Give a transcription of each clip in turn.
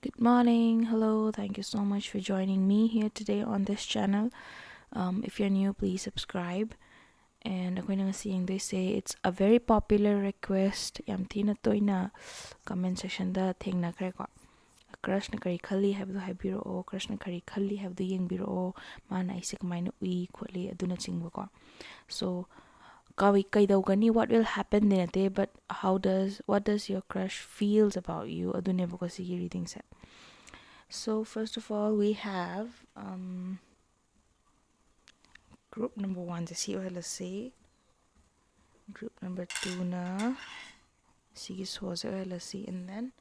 Good morning, hello, thank you so much for joining me here today on this channel. If you're new, please subscribe. And I'm going to say it's a very popular request. Yam tina toina comment section da thing na kare ko. Crush na kari khali have the habiro, crush na kari khali have the ying biro, man isik mine ui quali aduna chingwa ko. So kaidawgani what will happen din ate, but what does your crush feels about you adune ko sige reading set. So first of all, we have group number 1 to see, let's see. Group number 2 na sige so let's see, and then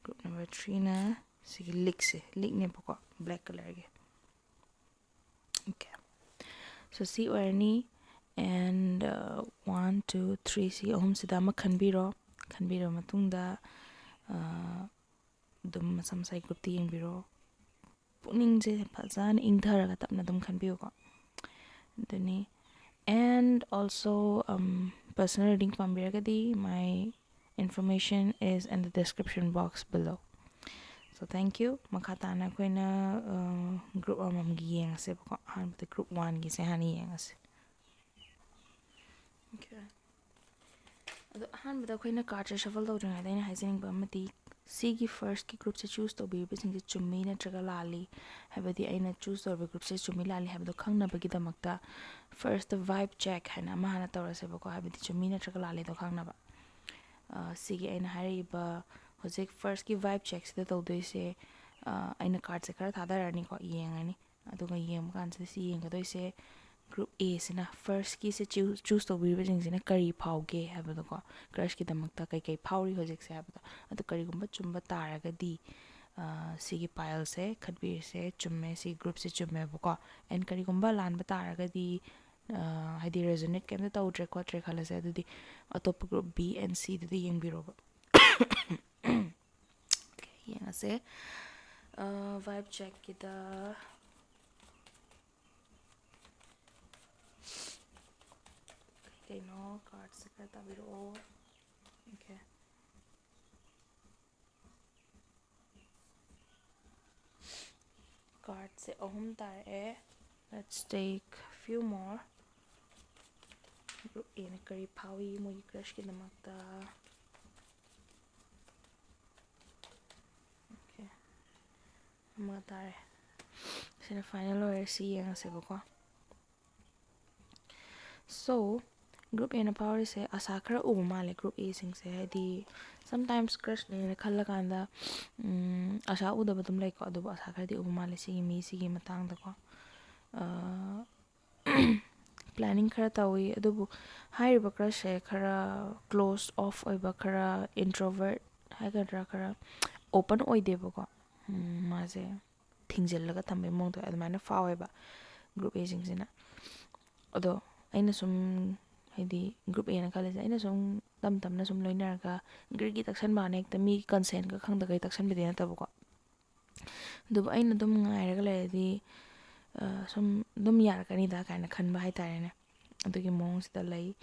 group number 3 na sige lick ne poko black color ge. Okay. So see ni and 1 2 3 see om sida ma khanbiro matungda dum masam sai group ti yengbiro puning je phajana ingtharaga tapna dum khanbiyo ko duni. And also personal reading pambiragadi, my information is in the description box below. So thank you. Makatana koina group amam gi yengase ko han the group 1 gi se hani yengase. Okay. Ado han bada koina card shuffle do jang adaina haisening ba mati sigi first ki group se choose to be bising chummi na traga lali habadi aina choose to be group se chummi lali habado khangna bagi damakta first the vibe check hana mahana tawrase bako habadi chummi na traga lali do khangna ba sigi aina hari ba hojik first ki vibe check se to do se aina card se khara thadarani ko yengani aduga yem kan se si yeng do se group A sina first ki se choose to be bising sina kari phauge habado ko crush ki damakta kai phauri hojik se habado adu kari gumba chumba taragadi sigi pile se khatbir se chumme si group se chumme bako and kari gumba lan ba taragadi haidi resonate kem ta utre ko tre khala se adudi atop group B and C dudi yengbiro ba. Okay, yenga se vibe check kita no cards se ta biro. Okay. Cards se ahum tar e. Let's take few more. Group A na kari pawi mo crush ki namakta. Okay. Mga tar. Sina final or C yang se bako. So group A na power se asa khara u male group A sing se di sometimes crush ne khalla kanda asa u da badum like adu asa khara di u male sigi mi sigi matang da ko planning khara tawi adu high ba crush se khara closed off oi ba khara introvert hagadra khara open oi de ba ko ma se thingjel laga thambe mong to admana fawe ba group A sing sina ado aina sum haidi group A na khalase aina sum tamna sum loinarga girgi taksan ba nek ta mi consent ka khangda kai taksan be na tabako dub aina dum ngairaga ledi sum dum yar kani da kana khanba hai tare ne adugi mong sita lai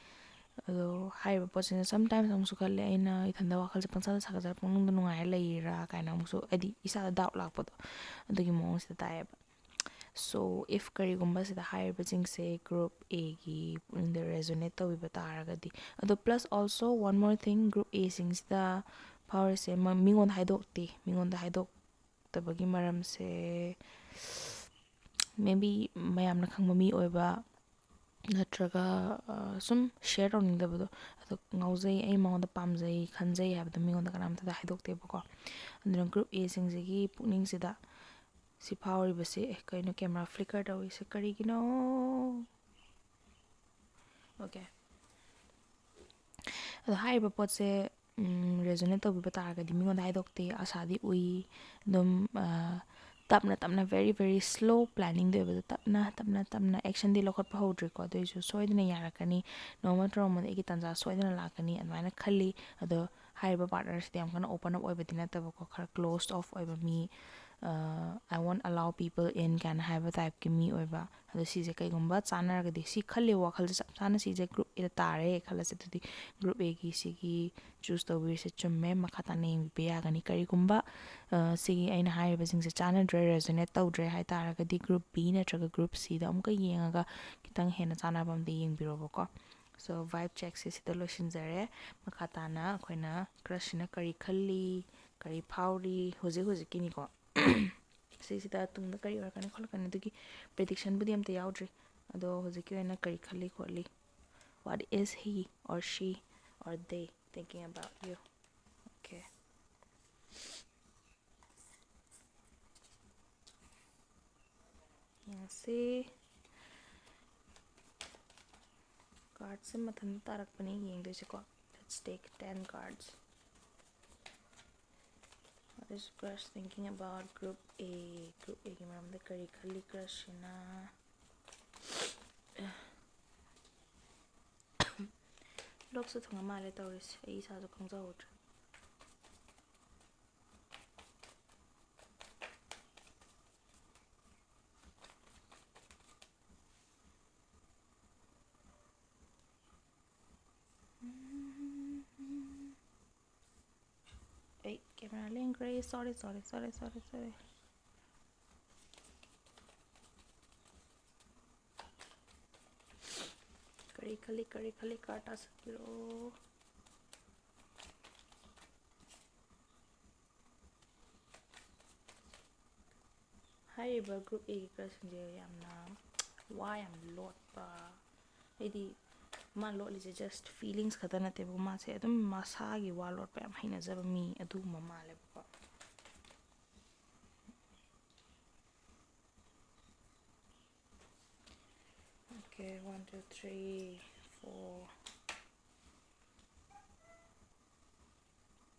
ado haiba posina sometimes amsu khalle aina ithanda wakal se pangsa sa ga pung nu ngai lai ra kana amsu adi isa doubt lakpodo adugi mong sita tae. So if kari gumba sida higher batching say group A gi in the resonate to bibataraga ado plus also one more thing group A sings the power se mingon haidok tabagi maram se maybe mayam na khangma mi oiba natraga sum share on the bado ado ngauzai ai mong da pamjai khanjai habda mingon da kanam ta haidok te bako and group A sings gi puning sida si power base kaino camera flicker daw isa karigino. Okay. Ado hai ba pot se resonate to bi ta ga di mingon dai dokte asadi ui dum tapna very very slow planning de ba tapna action di lokot pa hodre ko do isu soidina yarakani normal trauma de ki tanja soidina lakani admana khali ado ꯍꯥꯏꯔꯤꯕ ꯄꯥꯔꯠꯅꯔꯁꯤꯗ ꯌꯥꯝ ꯀꯟꯅ open up ꯑꯣꯏꯕꯗꯤ ꯅꯠꯇꯕꯀꯣ ꯈꯔ closed off ꯑꯣꯏꯕ ꯃꯤ I won't allow people in ꯀꯥꯏꯅ ꯍꯥꯏꯕ ꯇꯥꯏꯞꯀꯤ ꯃꯤ ꯑꯣꯏꯕ ꯑꯗꯣ ꯁꯤꯁꯦ ꯀꯩꯒꯨꯝꯕ ꯆꯥꯟꯅꯔꯒꯗꯤ ꯁꯤ ꯈꯜꯂꯤꯕ ꯋꯥꯈꯜꯁꯦ ꯆꯞ ꯆꯥꯅ ꯁꯤꯁꯦ ꯒ꯭ꯔꯨꯞ ꯑꯦꯗ ꯇꯥꯔꯦ ꯈꯜꯂꯁꯦ ꯑꯗꯨꯗꯤ ꯒ꯭ꯔꯨꯞ ꯑꯦꯒꯤ ꯁꯤꯒꯤ ꯆꯨꯁ ꯇꯧꯕꯤꯔꯤꯁꯦ ꯆꯨꯝꯃꯦ ꯃꯈꯥ ꯇꯥꯅ ꯌꯦꯡꯕꯤꯕ ꯌꯥꯒꯅꯤ ꯀꯔꯤꯒꯨꯝꯕ ꯁꯤꯒꯤ ꯑꯩꯅ ꯍꯥꯏꯔꯤꯕꯁꯤꯡꯁꯦ ꯆꯥꯟꯅꯗ꯭ꯔꯦ ꯔꯦꯖꯣꯅꯦꯠ ꯇꯧꯗ꯭ꯔꯦ ꯍꯥꯏꯇꯥꯔꯒꯗꯤ ꯒ꯭ꯔꯨꯞ ꯕꯤ ꯅꯠꯇ꯭ꯔꯒ ꯒ꯭ꯔꯨꯞ ꯁꯤꯗ ꯑꯃꯨꯛꯀ ꯌꯦꯡꯉꯒ ꯈꯤꯇꯪ ꯍꯦꯟꯅ ꯆꯥꯟꯅꯕ ꯑꯝꯗ ꯌꯦꯡꯕꯤꯔꯣꯕꯀꯣ ꯁꯣ ꯚꯥꯏꯕ ꯆꯦꯛꯁꯦ ꯁꯤꯗ ꯂꯣꯏꯁꯤꯟꯖꯔꯦ ꯃꯈꯥ ꯇꯥꯅ ꯑꯩꯈꯣꯏꯅ ꯀ꯭ꯔꯁꯁꯤꯅ ꯀꯔꯤ ꯈꯜꯂꯤ ꯀꯔꯤ ꯐꯥꯎꯔꯤ ꯍꯧꯖꯤꯛꯀꯤꯅꯤꯀꯣ ꯁꯤꯁꯤꯗ ꯇꯨꯡꯗ ꯀꯔꯤ ꯑꯣꯏꯔꯛꯀꯅꯤ ꯈꯣꯠꯂꯛꯀꯅꯤ ꯑꯗꯨꯒꯤ ꯄ꯭ꯔꯤꯗꯤꯛꯁꯟꯕꯨꯗꯤ ꯑꯝꯇ ꯌꯥꯎꯗ꯭ꯔꯤ ꯑꯗꯣ ꯍꯧꯖꯤꯛꯀꯤ ꯑꯣꯏꯅ ꯀꯔꯤ ꯈꯜꯂꯤ ꯈꯣꯠꯂꯤ what is he or she or they thinking about you okay ꯌꯦꯡꯁꯤ ꯀꯥꯔꯗꯁꯦ ꯃꯊꯟꯇ ꯇꯥꯔꯛꯄꯅꯤ ꯌꯦꯡꯗꯣꯏꯁꯦꯀꯣ let's take 10 cards what is crush thinking about group A ꯒꯤ ꯃꯔꯝꯗ ꯀꯔꯤ ꯈꯜꯂꯤ crushꯁꯤꯅ ꯂꯣꯛꯁꯨ ꯊꯨꯡꯉ ꯃꯥꯜꯂꯦ ꯇꯧꯔꯤꯁꯦ ꯑꯩ ꯏꯁꯥꯁꯨ ꯈꯪꯖꯍꯧꯗ꯭ꯔꯦ ꯑꯩ ꯀꯦꯃꯦꯔꯥ ꯂꯦꯡꯈ꯭ꯔꯦ sorry ꯀꯔꯤ ꯈꯜꯂꯤ ꯀꯥꯔꯗ ꯇꯥꯁꯛꯄꯤꯔꯣ ꯍꯥꯏꯔꯤꯕ ꯒ꯭ꯔꯨꯞ ꯑꯦꯒꯤ ꯀ꯭ꯔꯁꯁꯤꯡꯁꯦ ꯌꯥꯝꯅ ꯋꯥ ꯌꯥꯝ ꯂꯣꯠꯄ ꯍꯥꯏꯗꯤ ꯃꯥ ꯂꯣꯠꯂꯤꯁꯦ ꯖꯁꯠ ꯐꯤꯂꯤꯡꯁ ꯈꯛꯇ ꯅꯠꯇꯦꯕ ꯃꯥꯁꯦ ꯑꯗꯨꯝ ꯃꯁꯥꯒꯤ ꯋꯥ ꯂꯣꯠꯄ ꯌꯥꯝ ꯍꯩꯅꯖꯕ ꯃꯤ ꯑꯗꯨꯒꯨꯝꯕ ꯃꯥꯜꯂꯦꯕꯀꯣ okay 1 2 3 4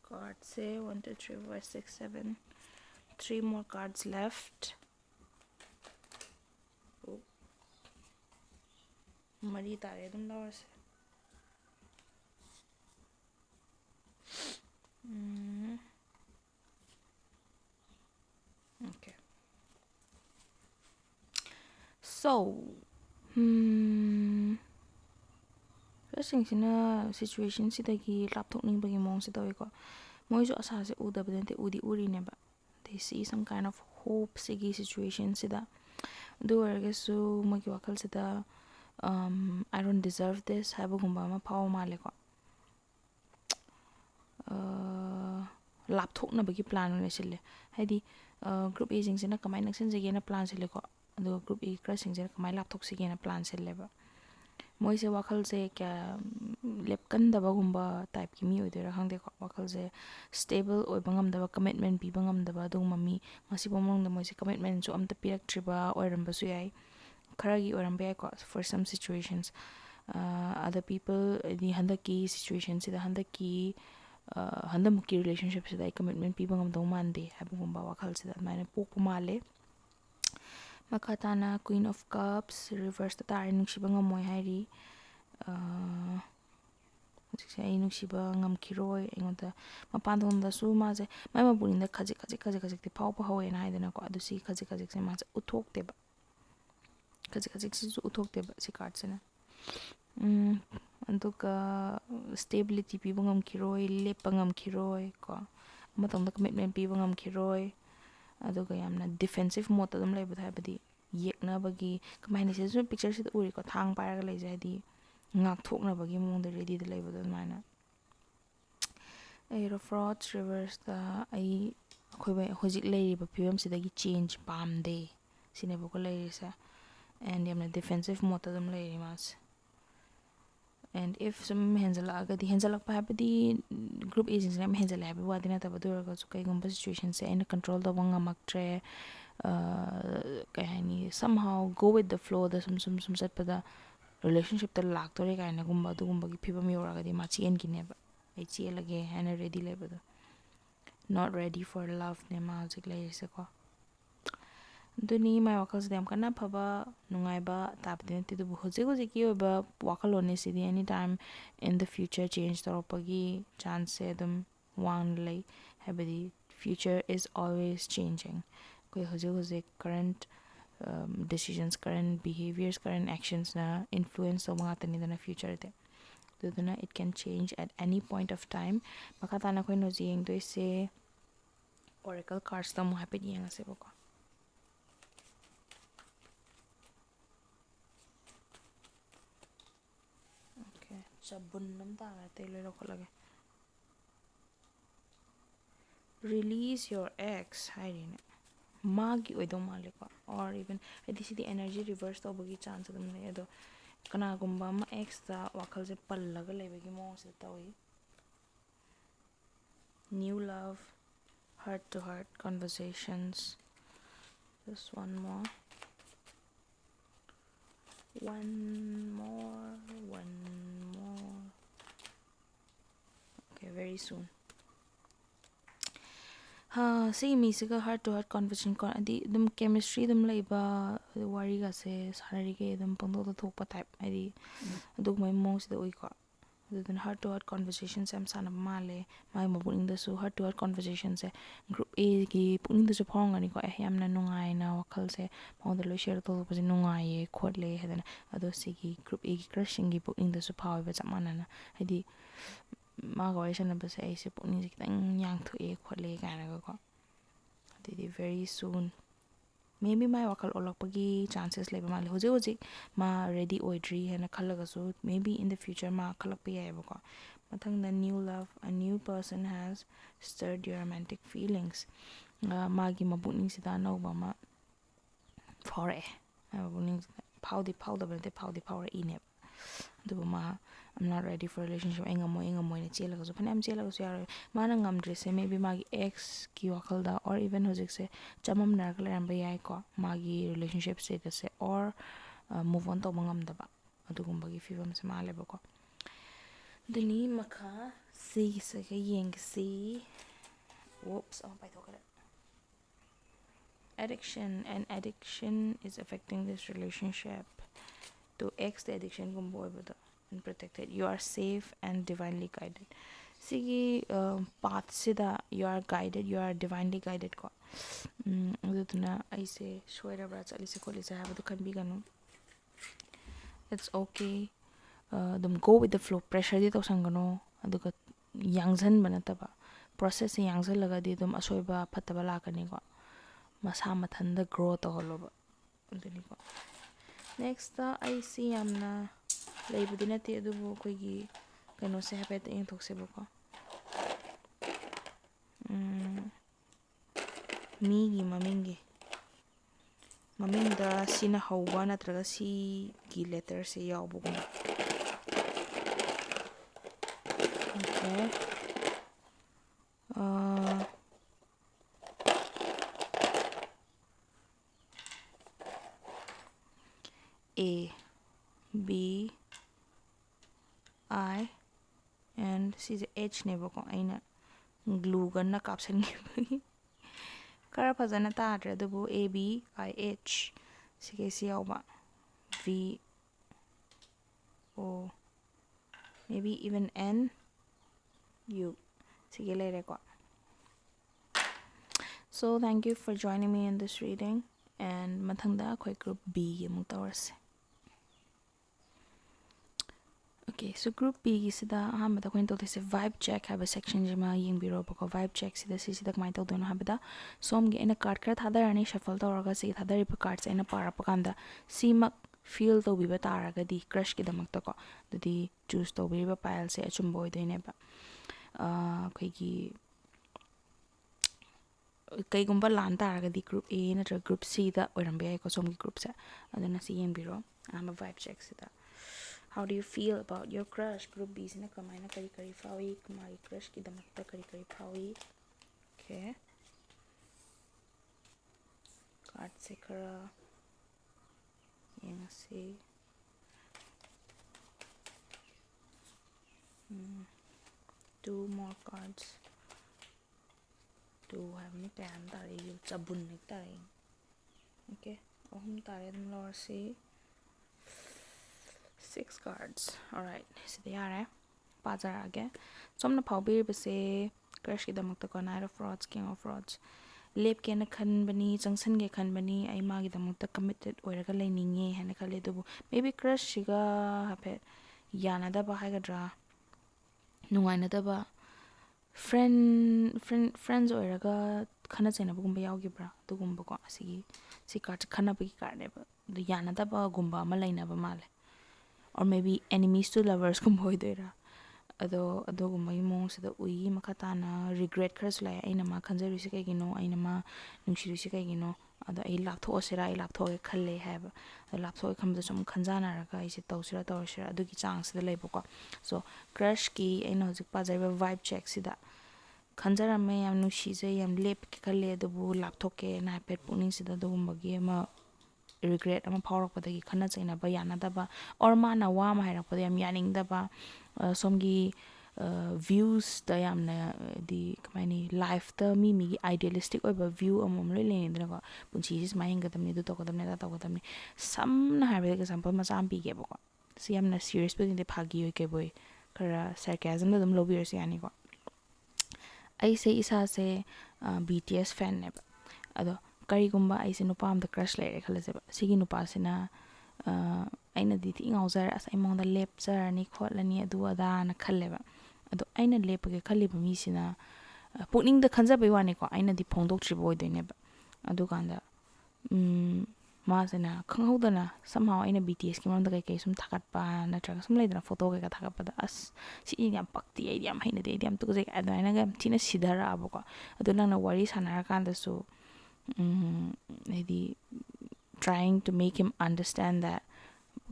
cards say 1 2 3 4 6 7 3 more cards left mari tare adum lawrse okay so ꯁꯤꯡꯁꯤꯅ ꯁꯤꯆꯨꯋꯦꯁꯟꯁꯤꯗꯒꯤ ꯂꯥꯞꯊꯣꯛꯅꯤꯡꯕꯒꯤ ꯃꯑꯣꯡꯁꯦ ꯇꯧꯋꯦꯀꯣ ꯃꯣꯏꯁꯨ ꯑꯁꯥꯁꯦ ꯎꯗꯕꯗꯤ ꯅꯠꯇꯦ ꯎꯔꯤꯅꯦꯕ they see some kind of hope ꯁꯤꯒꯤ ꯁꯤꯆꯨꯋꯦꯁꯟꯁꯤꯗ ꯑꯗꯨ ꯑꯣꯏꯔꯒꯁꯨ ꯃꯣꯏꯒꯤ ꯋꯥꯈꯜꯁꯤꯗ I don't deserve this ꯍꯥꯏꯕꯒꯨꯝꯕ ꯑꯃ ꯐꯥꯎꯕ ꯃꯥꯜꯂꯦꯀꯣ ꯂꯥꯞꯊꯣꯛꯅꯕꯒꯤ ꯄ꯭ꯂꯥꯟ ꯑꯣꯏꯅ ꯁꯤꯜꯂꯦ ꯍꯥꯏꯗꯤ ꯒ꯭ꯔꯨꯞ ꯑꯦꯁꯤꯡꯁꯤꯅ ꯀꯃꯥꯏꯅ ꯅꯛꯁꯤꯟꯖꯒꯦꯅ ꯄ꯭ꯂꯥꯟ ꯁꯤꯜꯂꯦꯀꯣ ꯑꯗꯨꯒ ꯒ꯭ꯔꯨꯞ ꯑꯦ ꯈꯔꯁꯤꯡꯁꯤꯅ ꯀꯃꯥꯏꯅ ꯂꯥꯞꯊꯣꯛꯁꯤꯒꯦꯅ ꯄ꯭ꯂꯥꯟ ꯁꯤꯜꯂꯦꯕ ꯃꯣꯏꯁꯦ ꯋꯥꯈꯜꯁꯦ ꯀꯌꯥ ꯂꯦꯞꯀꯟꯗꯕꯒꯨꯝꯕ ꯇꯥꯏꯞꯀꯤ ꯃꯤ ꯑꯣꯏꯗꯣꯏꯔꯥ ꯈꯪꯗꯦꯀꯣ ꯋꯥꯈꯜꯁꯦ ꯁ꯭ꯇꯦꯕꯜ ꯑꯣꯏꯕ ꯉꯝꯗꯕ ꯀꯃꯤꯠꯃꯦꯟ ꯄꯤꯕ ꯉꯝꯗꯕ ꯑꯗꯨꯒꯨꯝꯕ ꯃꯤ ꯉꯁꯤꯐꯥꯎ ꯃꯅꯨꯡꯗ ꯃꯣꯏꯁꯦ ꯀꯃꯤꯠꯃꯦꯟꯁꯨ ꯑꯝꯇ ꯄꯤꯔꯛꯇ꯭ꯔꯤꯕ ꯑꯣꯏꯔꯝꯕꯁꯨ ꯌꯥꯏ ꯈꯔꯒꯤ ꯑꯣꯏꯔꯝꯕ ꯌꯥꯏꯀꯣ for some situations other people ꯍꯥꯏꯗꯤ ꯍꯟꯗꯛꯀꯤ ꯁꯤꯆꯨꯋꯦꯁꯟꯁꯤꯗ ꯍꯟꯗꯛꯃꯨꯛꯀꯤ ꯔꯤꯂꯦꯁꯟꯁꯤꯞꯁꯤꯗ ꯑꯩ ꯀꯃꯤꯠꯃꯦꯟ ꯄꯤꯕ ꯉꯝꯗꯧ ꯃꯥꯟꯗꯦ ꯍꯥꯏꯕꯒꯨꯝꯕ ꯋꯥꯈꯜꯁꯤꯗ ꯑꯗꯨꯃꯥꯏꯅ ꯄꯣꯛꯄ ꯃꯥꯜꯂꯦ ꯃꯈꯥ ꯇꯥꯅ ꯀ꯭ꯋꯤꯟ ꯑꯣꯐ ꯀꯞꯁ ꯔꯤꯚꯔꯁꯇ ꯇꯥꯔꯦ ꯅꯨꯡꯁꯤꯕ ꯉꯝꯃꯣꯏ ꯍꯥꯏꯔꯤ ꯍꯧꯖꯤꯛꯁꯦ ꯑꯩ ꯅꯨꯡꯁꯤꯕ ꯉꯝꯈꯤꯔꯣꯏ ꯑꯩꯉꯣꯟꯗ ꯃꯄꯥꯟꯊꯣꯡꯗꯁꯨ ꯃꯥꯁꯦ ꯃꯥꯏ ꯃꯄꯨꯛꯅꯤꯡꯗ ꯈꯖꯤꯛꯇꯤ ꯐꯥꯎꯕ ꯍꯧꯋꯦꯅ ꯍꯥꯏꯗꯅꯀꯣ ꯑꯗꯨ ꯁꯤ ꯈꯖꯤꯛꯁꯦ ꯃꯥꯁꯦ ꯎꯠꯊꯣꯛꯇꯦꯕ ꯈꯖꯤꯛꯁꯤꯁꯨ ꯎꯠꯊꯣꯛꯇꯦꯕ ꯁꯤ ꯀꯥꯔꯠꯁꯤꯅ ꯑꯗꯨꯒ ꯁ꯭ꯇꯦꯕꯤꯂꯤꯇꯤ ꯄꯤꯕ ꯉꯝꯈꯤꯔꯣꯏ ꯂꯦꯞꯄ ꯉꯝꯈꯤꯔꯣꯏ ꯀꯣ ꯑꯃꯇꯪꯗ ꯀꯃꯤꯠꯃꯦꯟ ꯄꯤꯕ ꯉꯝꯈꯤꯔꯣꯏ ꯑꯗꯨꯒ ꯌꯥꯝꯅ ꯗꯤꯐꯦꯟꯁꯤꯞ ꯃꯣꯠꯇ ꯑꯗꯨꯝ ꯂꯩꯕꯗꯣ ꯍꯥꯏꯕꯗꯤ ꯌꯦꯛꯅꯕꯒꯤ ꯀꯃꯥꯏꯅ ꯁꯤꯗꯁꯨ ꯄꯤꯛꯆꯔꯁꯤꯗ ꯎꯔꯤꯀꯣ ꯊꯥꯡ ꯄꯥꯏꯔꯒ ꯂꯩꯖꯩ ꯍꯥꯏꯗꯤ ꯉꯥꯛꯊꯣꯛꯅꯕꯒꯤ ꯃꯑꯣꯡꯗ ꯔꯦꯗꯤꯗ ꯂꯩꯕꯗꯣ ꯑꯗꯨꯃꯥꯏꯅ ꯑꯩꯔꯣ ꯐ꯭ꯔꯣꯠꯁ ꯔꯤꯚꯔꯁꯇ ꯑꯩꯈꯣꯏ ꯍꯧꯖꯤꯛ ꯂꯩꯔꯤꯕ ꯐꯤꯕꯝꯁꯤꯗꯒꯤ ꯆꯦꯟꯖ ꯄꯥꯝꯗꯦ ꯁꯤꯅꯦꯕꯀꯣ ꯂꯩꯔꯤꯁꯦ ꯑꯦꯟ ꯌꯥꯝꯅ ꯗꯤꯐꯦꯟꯁꯤꯞ ꯃꯣꯠꯇ ꯑꯗꯨꯝ ꯂꯩꯔꯤ ꯃꯥꯁꯦ ꯑꯦꯟ ꯏꯐ ꯁꯨꯝ ꯍꯦꯟꯖꯜꯂꯛꯄ ꯍꯥꯏꯕꯗꯤ ꯒ꯭ꯔꯨꯞ ꯑꯦꯁꯤꯡꯁꯤꯅ ꯌꯥꯝ ꯍꯦꯟꯖꯜꯂꯦ ꯍꯥꯏꯕꯒꯤ ꯋꯥꯗꯤ ꯅꯠꯇꯕ ꯑꯗꯨ ꯑꯣꯏꯔꯒꯁꯨ ꯀꯩꯒꯨꯝꯕ ꯁꯤꯆꯨꯋꯦꯁꯟꯁꯦ ꯑꯩꯅ ꯀꯟꯇ꯭ꯔꯣꯜ ꯇꯧꯕ ꯉꯝꯃꯛꯇ꯭ꯔꯦ ꯀꯩ ꯍꯥꯏꯅꯤ somehow go with the flowꯗ ꯁꯨꯝ ꯆꯠꯄꯗ ꯔꯤꯂꯦꯁꯟꯁꯤꯞꯇ ꯂꯥꯛꯇꯣꯔꯦ ꯀꯥꯏꯅꯒꯨꯝꯕ ꯑꯗꯨꯒꯨꯝꯕꯒꯤ ꯐꯤꯕꯝ ꯌꯧꯔꯛꯑꯒꯗꯤ ꯃꯥ ꯆꯦꯟꯈꯤꯅꯦꯕ ꯑꯩ ꯆꯦꯜꯂꯒꯦ ꯍꯥꯏꯅ ꯔꯦꯗꯤ ꯂꯩꯕꯗꯣ not ready for loveꯅꯦ ꯃꯥ ꯍꯧꯖꯤꯛ ꯂꯩꯔꯤꯁꯦꯀꯣ ꯑꯗꯨꯅꯤ ꯃꯥꯏ ꯋꯥꯈꯜꯁꯤꯗ ꯌꯥꯝ ꯀꯟꯅ ꯐꯕ ꯅꯨꯡꯉꯥꯏꯕ ꯇꯥꯕꯗꯤ ꯅꯠꯇꯦ ꯑꯗꯨꯕꯨ ꯍꯧꯖꯤꯛꯀꯤ ꯑꯣꯏꯕ ꯋꯥꯈꯜꯂꯣꯟꯅꯤ ꯁꯤꯗꯤ ꯑꯦꯅꯤ ꯇꯥꯏꯝ ꯏꯟ ꯗ ꯐ꯭ꯌꯨꯆꯔ ꯆꯦꯟꯖ ꯇꯧꯔꯛꯄꯒꯤ ꯆꯥꯟꯁꯁꯦ ꯑꯗꯨꯝ wan lay habidi future is always changing koi hojik current decisions, current behaviors, current actions na influence so mga tani na future de duduna it can change at any point of time makata na koi no jing do se oracle cards ta mo happy yang ase boko okay sabun nam ta te lo ko lage release your ex hairine magi oidong male ko or even this is the energy reverse to bagi chance dum ne ado kana gumba ma ex da wakal je pallaga lebagi mo se tawi new love heart to heart conversations just one more okay very soon see me siga heart to heart conversation ko adi dum chemistry dum laiba wari ga se sarari ke dum pangdo to thokpa type adi adug mai mong sida oi ko then heart to heart conversations am sana male mai mabuning da su heart to heart conversations se group A ki puning da su phong ani ko yamna nungai na wakal se mong da lo share to pa nungai ye khotle hedana ado se ki group A ki crushing ki puning da su phaw ba chamana na hadi ma ga wai sana ba se ai se puning se kitang yang thu e khotle kana ko adi very soon maybe my wakal olok pagi chances leba male hoje ma ready oidri hena khalaga so maybe in the future ma khalak pa yai bako mathang the new love a new person has stirred your romantic feelings magi mabuning sida no ba ma fore mabuning phawdi phawra ine du ma I'm not ready for a relationship enga mo ne chela ga so phanam chela ga so yar mana ngamdre se maybe magi ex ki wakal da or even hojik se chamam nar ga ram ba yai ko magi relationship status se or move on to mangam da ba adugum bagi fivam se male ba ko dini makha si se ga yeng si whoops oh pai thokara addiction is affecting this relationship to ex the addiction gum boy ba and protected you are safe and divinely guided sigi path sida you are guided you are divinely guided ko adutuna aise shoira bra chali se koli se habadu kan bi ganu it's okay dum go with the flow pressure di to sangano aduga yangjan banata ba process se yangjan laga di dum asoiba phataba la kani ko masa mathanda grow to holoba aduni ko next I see amna leibudi nate adubu koigi kano se hapet in thokse boko migi mamingda sina hauba natraga si gi letter se yawbu okay A B I and see the H never ko aina glue gun na caption kara phajana ta atre dubu A B I H sige si yawba V O maybe even N U sige lere ko so thank you for joining me in this reading and mathangda khoi group B mu tawrse okay so group B sida ahamba da koin to this vibe check have a section jima ying biro bako vibe check sida sida kamai to dono habada som ge ena card kra thadar ani shuffle to raga si thadar pa cards ena para pa kanda simak feel to biba taraga di crush ki damak to ko dudi choose to biba pile se achum boy doine ba khoi gi kai gumba lan taraga di group A na group C da orambe ai ko som gi group sa adana si ying biro ama vibe check sida how do you feel about your crush group B sina kamaina kari fawi kumari crush ki damakta kari fawi okay card se kara yang se two more cards two have ni tan tare yu chabun ni tare okay tare dum lower se 6 cards all right so they are pazar age somna phawbir base ꯀ꯭ꯔꯁꯀꯤꯗꯃꯛꯇꯀꯣ knight of roads king of roads ꯂꯦꯞꯀꯦꯅ ꯈꯟꯕꯅꯤ ꯆꯪꯁꯟꯒꯦ ꯈꯟꯕꯅꯤ ꯑꯩ ꯃꯥꯒꯤꯗꯃꯛꯇ commit ꯑꯣꯏꯔꯒ ꯂꯩꯅꯤꯡꯉꯦ ꯍꯥꯏꯅ ꯈꯜꯂꯤ ꯑꯗꯨꯕꯨ ꯃꯦ ꯕꯤ ꯀ꯭ꯔꯁꯁꯤꯒ ꯍꯥꯏꯐꯦꯠ ꯌꯥꯅꯗꯕ ꯍꯥꯏꯒꯗ꯭ꯔꯥ ꯅꯨꯡꯉꯥꯏꯅꯗꯕ ꯐ꯭ꯔꯦꯟꯁ ꯑꯣꯏꯔꯒ ꯈꯟꯅ ꯆꯩꯅꯕꯒꯨꯝꯕ ꯌꯥꯎꯈꯤꯕ꯭ꯔꯥ ꯑꯗꯨꯒꯨꯝꯕꯀꯣ ꯁꯤ ꯀꯥꯔꯠꯁꯦ ꯈꯟꯅꯕꯒꯤ ꯀꯥꯔꯠꯅꯦꯕ ꯑꯗꯨ ꯌꯥꯅꯗꯕꯒꯨꯝꯕ ꯑꯃ ꯂꯩꯅꯕ ꯃꯥꯜꯂꯦ or May B enemies two ꯂቨꯔꯁꯀꯨꯝꯕ ꯑꯣꯏꯗꯣꯏꯔꯥ ꯑꯗꯣ ꯑꯗꯨꯒꯨꯝꯕꯒꯤ ꯃꯑꯣꯡꯁꯤꯗ ꯎꯏ ꯃꯈꯥ ꯇꯥꯅ ꯔꯤꯒ꯭ꯔꯦꯠ ꯈꯔꯁꯨ ꯂꯥꯛꯑꯦ ꯑꯩꯅ ꯃꯥ ꯈꯟꯖꯔꯨꯁꯤ ꯀꯩꯒꯤꯅꯣ ꯑꯩꯅ ꯃꯥ ꯅꯨꯡꯁꯤꯔꯨꯁꯤ ꯀꯩꯒꯤꯅꯣ ꯑꯗꯣ ꯑꯩ ꯂꯥꯞꯊꯣꯛꯑꯁꯤꯔꯥ ꯑꯩ ꯂꯥꯞꯊꯣꯛꯑꯒꯦ ꯈꯜꯂꯦ ꯍꯥꯏꯕ ꯑꯗꯣ ꯂꯥꯞꯊꯣꯛꯑꯦ ꯈꯟꯕꯗ ꯁꯨꯝ ꯈꯟꯖꯥꯟꯅꯔꯒ ꯑꯩꯁꯦ ꯇꯧꯁꯤꯔꯥ ꯇꯧꯔꯁꯤꯔꯥ ꯑꯗꯨꯒꯤ ꯆꯥꯡꯁꯤꯗ ꯂꯩꯕꯀꯣ ꯁꯣ ꯀ꯭ꯔꯁꯀꯤ ꯑꯩꯅ ꯍꯧꯖꯤꯛ ꯄꯥꯖꯔꯤꯕ ꯚꯥꯏꯞ ꯆꯦꯛꯁꯤꯗ ꯈꯟꯖꯔꯝꯃꯦ ꯌꯥꯝ ꯅꯨꯡꯁꯤꯖꯩ ꯌꯥꯝ ꯂꯦꯞꯀꯦ ꯈꯜꯂꯦ ꯑꯗꯨꯕꯨ ꯂꯥꯞꯊꯣꯛꯀꯦꯅ ꯍꯥꯏꯐꯦꯠ ꯄꯨꯛꯅꯤꯡꯁꯤꯗ ꯑꯗꯨꯒꯨꯝꯕꯒꯤ ꯑꯃ ꯔꯤꯒ꯭ꯔꯦꯠ ꯑꯃ ꯐꯥꯎꯔꯛꯄꯗꯒꯤ ꯈꯟꯅ ꯆꯩꯅꯕ ꯌꯥꯅꯗꯕ ꯑꯣꯔ ꯃꯥꯅ ꯋꯥ ꯑꯃ ꯍꯥꯏꯔꯛꯄꯗ ꯌꯥꯝ ꯌꯥꯅꯤꯡꯗꯕ ꯁꯣꯝꯒꯤ ꯚ꯭ꯌꯨꯁꯇ ꯌꯥꯝꯅ ꯍꯥꯏꯗꯤ ꯀꯃꯥꯏꯅꯤ ꯂꯥꯏꯐꯇ ꯃꯤꯒꯤ ꯑꯥꯏꯗꯤꯌꯦꯂꯤꯁꯇꯤꯛ ꯑꯣꯏꯕ ꯚ꯭ꯌꯨ ꯑꯃꯃꯝ ꯂꯣꯏ ꯂꯩꯅꯤꯗꯅꯀꯣ ꯄꯨꯟꯁꯤꯁꯤ ꯁꯨꯃꯥꯏꯅ ꯍꯤꯡꯒꯗꯕꯅꯤ ꯑꯗꯨ ꯇꯧꯒꯗꯕꯅꯤ ꯑꯗꯥ ꯇꯧꯒꯗꯕꯅꯤ ꯁꯝꯅ ꯍꯥꯏꯔꯕꯗ ꯑꯦꯛꯖꯥꯝꯄꯜ ꯃꯆꯥ ꯑꯃ ꯄꯤꯒꯦꯕꯀꯣ ꯁꯤ ꯌꯥꯝꯅ ꯁꯤꯔꯤꯌꯁꯄꯨꯗꯤ ꯅꯠꯇꯦ ꯐꯥꯒꯤ ꯑꯣꯏ ꯀꯩꯕꯣꯏ ꯈꯔ ꯁꯥꯔꯀꯦꯖꯝꯗ ꯑꯗꯨꯝ ꯂꯧꯕꯤꯔꯁꯨ ꯌꯥꯅꯤꯀꯣ ꯑꯩꯁꯦ ꯏꯁꯥꯁꯦ ꯕꯤ ꯇꯤ ꯑꯦꯁ ꯐꯦꯟꯅꯦꯕ ꯑꯗꯣ ꯀꯔꯤꯒꯨꯝꯕ ꯑꯩꯁꯦ ꯅꯨꯄꯥ ꯑꯝꯗ ꯀ꯭ꯔꯁ ꯂꯩꯔꯦ ꯈꯜꯂꯁꯦꯕ ꯁꯤꯒꯤ ꯅꯨꯄꯥꯁꯤꯅ ꯑꯩꯅꯗꯤ ꯊꯤ ꯉꯥꯎꯖꯔꯦ ꯑꯁ ꯑꯩ ꯃꯉꯣꯟꯗ ꯂꯦꯞꯆꯔꯅꯤ ꯈꯣꯠꯂꯅꯤ ꯑꯗꯨ ꯑꯗꯥꯅ ꯈꯜꯂꯦꯕ ꯑꯗꯣ ꯑꯩꯅ ꯂꯦꯞꯄꯒꯦ ꯈꯜꯂꯤꯕ ꯃꯤꯁꯤꯅ ꯄꯨꯛꯅꯤꯡꯗ ꯈꯟꯖꯕꯩ ꯋꯥꯅꯤꯀꯣ ꯑꯩꯅꯗꯤ ꯐꯣꯡꯗꯣꯛꯇ꯭ꯔꯤꯕ ꯑꯣꯏꯗꯣꯏꯅꯦꯕ ꯑꯗꯨꯀꯥꯟꯗ ꯃꯥꯁꯤꯅ ꯈꯪꯍꯧꯗꯅ ꯁꯝꯍꯥꯎ ꯑꯩꯅ ꯕꯤ ꯇꯤ ꯑꯦꯁꯀꯤ ꯃꯔꯝꯗ ꯀꯩꯀꯩ ꯁꯨꯝ ꯊꯥꯒꯠꯄ ꯅꯠꯇ꯭ꯔꯒ ꯁꯨꯝ ꯂꯩꯗꯅ ꯐꯣꯇꯣ ꯀꯩꯀꯥ ꯊꯥꯒꯠꯄꯗ ꯑꯁ ꯁꯤꯗꯤ ꯌꯥꯝ ꯄꯛꯇꯤ ꯑꯩꯗꯤ ꯌꯥꯝ ꯍꯩꯅꯗꯦ ꯑꯩꯗꯤ ꯌꯥꯝ ꯇꯨꯀꯠꯆꯩ ꯑꯗꯨꯃꯥꯏꯅꯒ ꯌꯥꯝ ꯊꯤꯅ ꯁꯤꯙꯔꯛꯑꯕꯀꯣ ꯑꯗꯨ ꯅꯪꯅ ꯋꯥꯔꯤ ꯁꯥꯟꯅꯔꯀꯥꯟꯗꯁꯨ ꯍꯥꯏꯗꯤ trying to make him understand that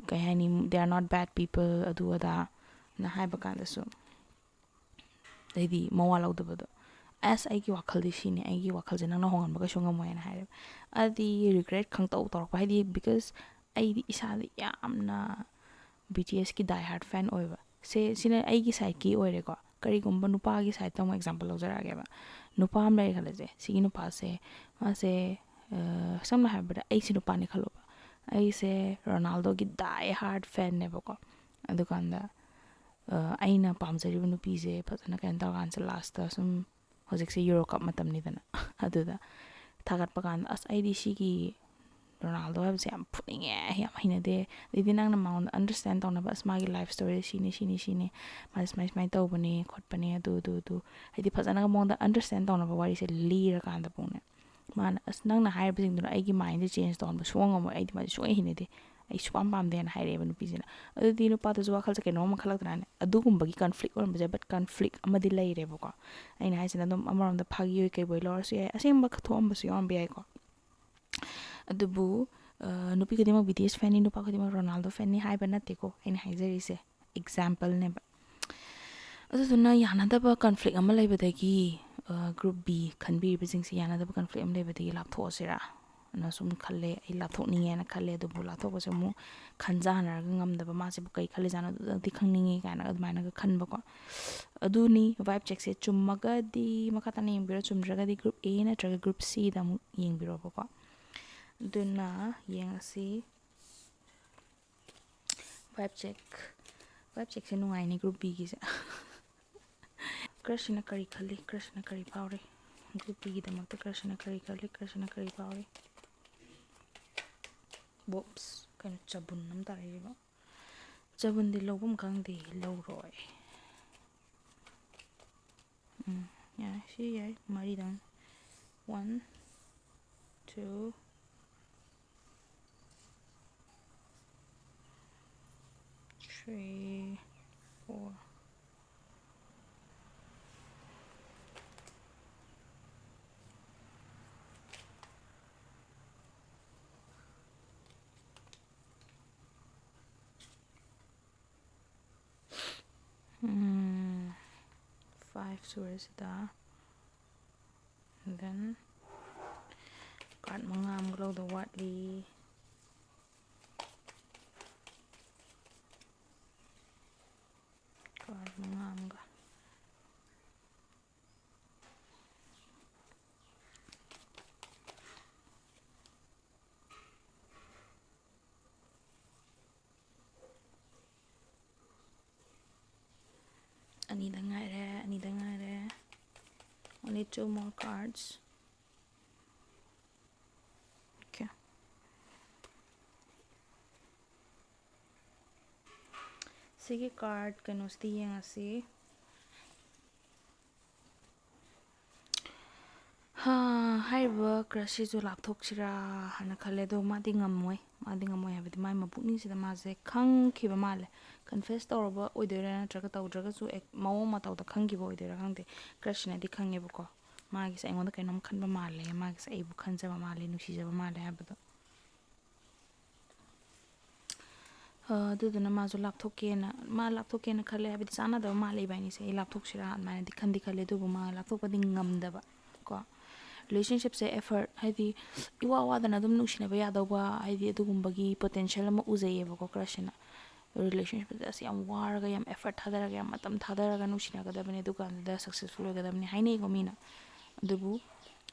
ꯀꯩ ꯍꯥꯏꯅꯤ they are not bad people ꯑꯗꯨ ꯑꯗꯥ ꯅ ꯍꯥꯏꯕ ꯀꯥꯟꯗꯁꯨ ꯑꯩꯗꯤ ꯃꯋꯥ ꯂꯧꯗꯕꯗꯣ ꯑꯁ ꯑꯩꯒꯤ ꯋꯥꯈꯜꯗꯤ ꯁꯤꯅꯤ ꯑꯩꯒꯤ ꯋꯥꯈꯜꯁꯦ ꯅꯪꯅ ꯍꯣꯡꯍꯟꯕ ꯀꯩꯁꯨ ꯉꯝꯃꯣꯏꯅ ꯍꯥꯏꯔꯦꯕ ꯑꯗꯨꯗꯤ ꯔꯤꯒ꯭ꯔꯦꯠ ꯈꯪꯇꯧ ꯇꯧꯔꯛꯄ ꯍꯥꯏꯗꯤ ꯕꯤꯀꯁ ꯑꯩꯗꯤ ꯏꯁꯥꯗ ꯌꯥꯝꯅ ꯕꯤ ꯇꯤ ꯑꯦꯁꯀꯤ ꯗꯥꯏ ꯍꯥꯔꯠ ꯐꯦꯟ ꯑꯣꯏꯕ ꯁꯤꯅ ꯑꯩꯒꯤ ꯁꯥꯏꯠꯀꯤ ꯑꯣꯏꯔꯦꯀꯣ ꯀꯔꯤꯒꯨꯝꯕ ꯅꯨꯄꯥꯒꯤ ꯁꯥꯏꯠꯇ ꯑꯃꯨꯛ ꯑꯦꯛꯖꯥꯝꯄꯜ ꯂꯧꯖꯔꯛꯑꯒꯦꯕ ꯅꯨꯄꯥ ꯑꯃ ꯂꯩꯔꯦ ꯈꯜꯂꯁꯦ ꯁꯤꯒꯤ ꯅꯨꯄꯥꯁꯦ ꯃꯥꯁꯦ ꯁꯝꯅ ꯍꯥꯏꯔꯕꯗ ꯑꯩꯁꯦ ꯅꯨꯄꯥꯅꯤ ꯈꯜꯂꯣꯕ ꯑꯩꯁꯦ ꯔꯣꯅꯥꯜꯗꯣꯒꯤ ꯗꯥꯏ ꯍꯥꯔꯠ ꯐꯦꯟꯅꯦꯕꯀꯣ ꯑꯗꯨꯀꯥꯟꯗ ꯑꯩꯅ ꯄꯥꯝꯖꯔꯤꯕ ꯅꯨꯄꯤꯁꯦ ꯐꯖꯅ ꯀꯩꯅꯣ ꯇꯧꯔꯀꯥꯟꯁꯦ ꯂꯥꯁꯇ ꯁꯨꯝ ꯍꯧꯖꯤꯛꯁꯦ ꯌꯨꯔꯣ ꯀꯞ ꯃꯇꯝꯅꯤꯗꯅ ꯑꯗꯨꯗ ꯊꯥꯒꯠꯄ ꯀꯥꯟꯗ ꯑꯁ ꯑꯩꯗꯤ ꯁꯤꯒꯤ ꯔꯣꯅꯥꯜꯗꯣ ꯍꯥꯏꯕꯁꯦ ꯌꯥꯝ ꯐꯨꯅꯤꯡꯉꯦ ꯌꯥꯝ ꯍꯩꯅꯗꯦ ꯑꯗꯩꯗꯤ ꯅꯪꯅ ꯃꯉꯣꯟꯗ ꯑꯟꯗꯔꯁꯇꯦꯟ ꯇꯧꯅꯕ ꯑꯁ ꯃꯥꯒꯤ ꯂꯥꯏꯐ ꯏꯁꯇꯣꯔꯤ ꯁꯤꯅꯤ ꯃꯥꯁꯦ ꯁꯨꯃꯥꯏꯅ ꯇꯧꯕꯅꯦ ꯈꯣꯠꯄꯅꯦ ꯑꯗꯨ ꯍꯥꯏꯗꯤ ꯐꯖꯅꯒ ꯃꯉꯣꯟꯗ ꯑꯟꯗꯔꯁꯇꯦꯟ ꯇꯧꯅꯕ ꯋꯥꯔꯤꯁꯦ ꯂꯤꯔꯀꯥꯟꯗ ꯄꯨꯡꯅꯦ ꯃꯥꯅ ꯑꯁ ꯅꯪꯅ ꯍꯥꯏꯔꯤꯕꯁꯤꯡꯗꯨꯅ ꯑꯩꯒꯤ ꯃꯥꯏꯟꯁꯦ ꯆꯦꯟꯖ ꯇꯧꯍꯟꯕ ꯁꯨꯡꯉꯝ ꯉꯝꯃꯣꯏ ꯑꯩꯗꯤ ꯃꯥꯁꯦ ꯁꯨꯡꯍꯩ ꯍꯩꯅꯗꯦ ꯑꯩ ꯁꯨꯛꯄꯥꯝ ꯄꯥꯝꯗꯦꯅ ꯍꯥꯏꯔꯛꯑꯦꯕ ꯅꯨꯄꯤꯁꯤꯅ ꯑꯗꯨꯗꯤ ꯅꯨꯄꯥꯗꯨꯁꯨ ꯋꯥꯈꯜꯁꯦ ꯀꯩꯅꯣꯝꯃ ꯈꯜꯂꯛꯇ꯭ꯔꯥꯅꯦ ꯑꯗꯨꯒꯨꯝꯕꯒꯤ ꯀꯟꯐ꯭ꯂꯤꯛ ꯑꯣꯏꯔꯝꯕꯁꯦ ꯕꯠ ꯀꯟꯐ꯭ꯂꯤꯛ ꯑꯃꯗꯤ ꯂꯩꯔꯦꯕꯀꯣ ꯑꯩꯅ ꯍꯥꯏꯁꯤꯅ ꯑꯗꯨꯝ ꯑꯃꯔꯣꯝꯗ ꯐꯥꯒꯤ ꯑꯣꯏ ꯀꯩꯕꯣꯏ ꯂꯧꯔꯁꯨ ꯌꯥꯏ ꯑꯁꯦꯡꯕ ꯊꯣꯛꯑꯝꯕꯁꯨ ꯌꯥꯎꯔꯝꯕ ꯌꯥꯏꯀꯣ ꯑꯗꯨꯕꯨ ꯅꯨꯄꯤ ꯈꯨꯗꯤꯡꯃꯛ ꯕꯤ ꯇꯤ ꯑꯦꯁ ꯐꯦꯟꯅꯤ ꯅꯨꯄꯥ ꯈꯨꯗꯤꯡꯃꯛ ꯔꯣꯅꯥꯜꯗꯣ ꯐꯦꯟꯅꯤ ꯍꯥꯏꯕ ꯅꯠꯇꯦꯀꯣ ꯑꯩꯅ ꯍꯥꯏꯖꯔꯤꯁꯦ ꯑꯦꯛꯖꯥꯝꯄꯜꯅꯦꯕ ꯑꯗꯨꯗꯨꯅ ꯌꯥꯅꯗꯕ ꯀꯟꯐ꯭ꯂꯤꯛ ꯑꯃ ꯂꯩꯕꯗꯒꯤ ꯒ꯭ꯔꯨꯞ ꯕꯤ ꯈꯟꯕꯤꯔꯤꯕꯁꯤꯡꯁꯤ ꯌꯥꯅꯗꯕ ꯀꯟꯐ꯭ꯂꯤꯛ ꯑꯃ ꯂꯩꯕꯗꯒꯤ ꯂꯥꯞꯊꯣꯛꯑꯁꯤꯔꯥ ꯅ ꯁꯨꯝ ꯈꯜꯂꯦ ꯑꯩ ꯂꯥꯞꯊꯣꯛꯅꯤꯡꯉꯦꯅ ꯈꯜꯂꯦ ꯑꯗꯨꯕꯨ ꯂꯥꯞꯊꯣꯛꯄꯁꯦ ꯑꯃꯨꯛ ꯈꯟꯖꯥꯟꯅꯔꯒ ꯉꯝꯗꯕ ꯃꯥꯁꯤꯕꯨ ꯀꯩ ꯈꯜꯂꯤꯖꯥꯠꯅꯣ ꯑꯗꯨꯗꯤ ꯈꯪꯅꯤꯡꯉꯦ ꯀꯥꯏꯅ ꯑꯗꯨꯃꯥꯏꯅꯒ ꯈꯟꯕꯀꯣ ꯑꯗꯨꯅꯤ ꯚꯥꯏꯞ ꯆꯦꯛꯁꯦ ꯆꯨꯝꯃꯒꯗꯤ ꯃꯈꯥ ꯇꯥꯅ ꯌꯦꯡꯕꯤꯔꯣ ꯆꯨꯝꯗ꯭ꯔꯒꯗꯤ ꯒ꯭ꯔꯨꯞ ꯑꯦ ꯅꯠꯇ꯭ꯔꯒ ꯒ꯭ꯔꯨꯞ ꯁꯤꯗ ꯑꯃꯨꯛ ꯌꯦꯡꯕꯤꯔꯣꯕꯀꯣ ꯑꯗꯨꯅ ꯌꯦꯡꯉꯁꯤ ꯚꯥꯏꯞ ꯆꯦꯛꯁꯦ ꯅꯨꯡꯉꯥꯏꯅꯤ ꯒ꯭ꯔꯨꯞ ꯕꯤꯒꯤꯁꯦ ꯀ꯭ꯔꯁꯁꯤꯅ ꯀꯔꯤ ꯈꯜꯂꯤ ꯀ꯭ꯔꯁꯁꯤꯅ ꯀꯔꯤ ꯐꯥꯎꯔꯤ ꯒ꯭ꯔꯨꯞ ꯕꯤꯒꯤꯗꯃꯛꯇ ꯀ꯭ꯔꯁꯁꯤꯅ ꯀꯔꯤ ꯈꯜꯂꯤ ꯀ꯭ꯔꯁꯁꯤꯅ ꯀꯔꯤ ꯐꯥꯎꯔꯤ ꯕꯣꯞꯁ ꯀꯩꯅꯣ ꯆꯕꯨꯟ ꯑꯃ ꯇꯥꯔꯛꯏꯕ ꯆꯕꯨꯟꯗꯤ ꯂꯧꯐꯝ ꯈꯪꯗꯦ ꯂꯧꯔꯣꯏ ꯌꯥꯏ ꯁꯤ ꯌꯥꯏ ꯃꯔꯤꯗꯪ 1 2 3 4 5 ꯁꯨꯔꯦ ꯁꯤꯗ then ꯀꯥꯔꯠ 5 ꯑꯃꯒ ꯂꯧꯗꯧ ꯋꯥꯠꯂꯤ ꯀꯥꯔꯠ 5 ꯑꯃꯒ ꯑꯅꯤꯗ ꯉꯥꯏꯔꯦ 2 more cards. Okay. Sigi card kanusti yengasi. Haiba crushizu lapthokchira hana khale do madi ngamoi habidi mai mapukning sida maze khangkhiba male confess tawraba oidera natraga tawdraga su ek mawo matawda khangkiba oidera khangde crush na di khangeba ko magi sa ingonda kainom khanba male magi sa aibu khanjaba male nuksijaba male habado aduduna mazu lapthokena khale habidi sana da male baini se lapthokshira mane di khale dubu ma lapthokpa ding ngamdaba ko relationship se effort haidi iwa wadana dum nushinaba yadawba haidi adugumbagi potential ama uzayeba ko crushina relationship as yam waraga yam effort thadaraga yam matam thadaraga nushinagadabane dukanda successful ogadabane hainei go mina adubu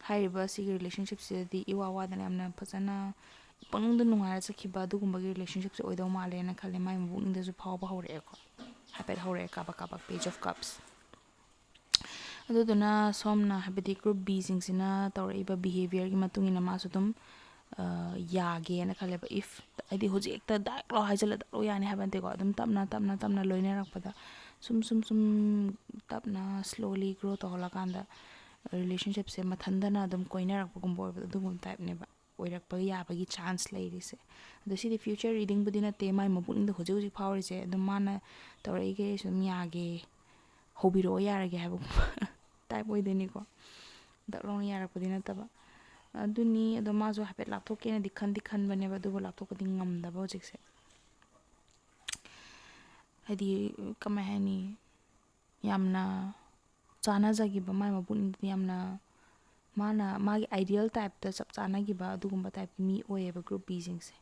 haiba si relationship se di iwa wadana yamna phasana panungda nungaira sakhiba adugumbagi relationship se oidaw male na khale mai mabukningda ju phawba hore ko hapet hore kabak page of cups aduduna somna habidi group B singsina tawraiba behavior gi matungina masu dum yage na khaleba if adi hoji ekta dak lo haijala dak lo yani habante ko dum tapna loina rakpada sum tapna slowly grow to hola kanda relationship se mathandana dum koina rakpa gumbo dum type ne ba oirakpa yabagi chance leirise ado si the future reading budina te mai mabukning da hoji phawrise dum mana tawraige sum yage hobiro yarage habu type oideni ko daklo yarakpadi nataba aduni ado mazo hapet lapthokena dikhan bane ba dubo lapthokadi ngamdaba hojikse hadi kamahani yamna chana jagiba mai mabukning yamna mana magi ideal type ta chap chana giba adugumba type mi oyeba group B jingse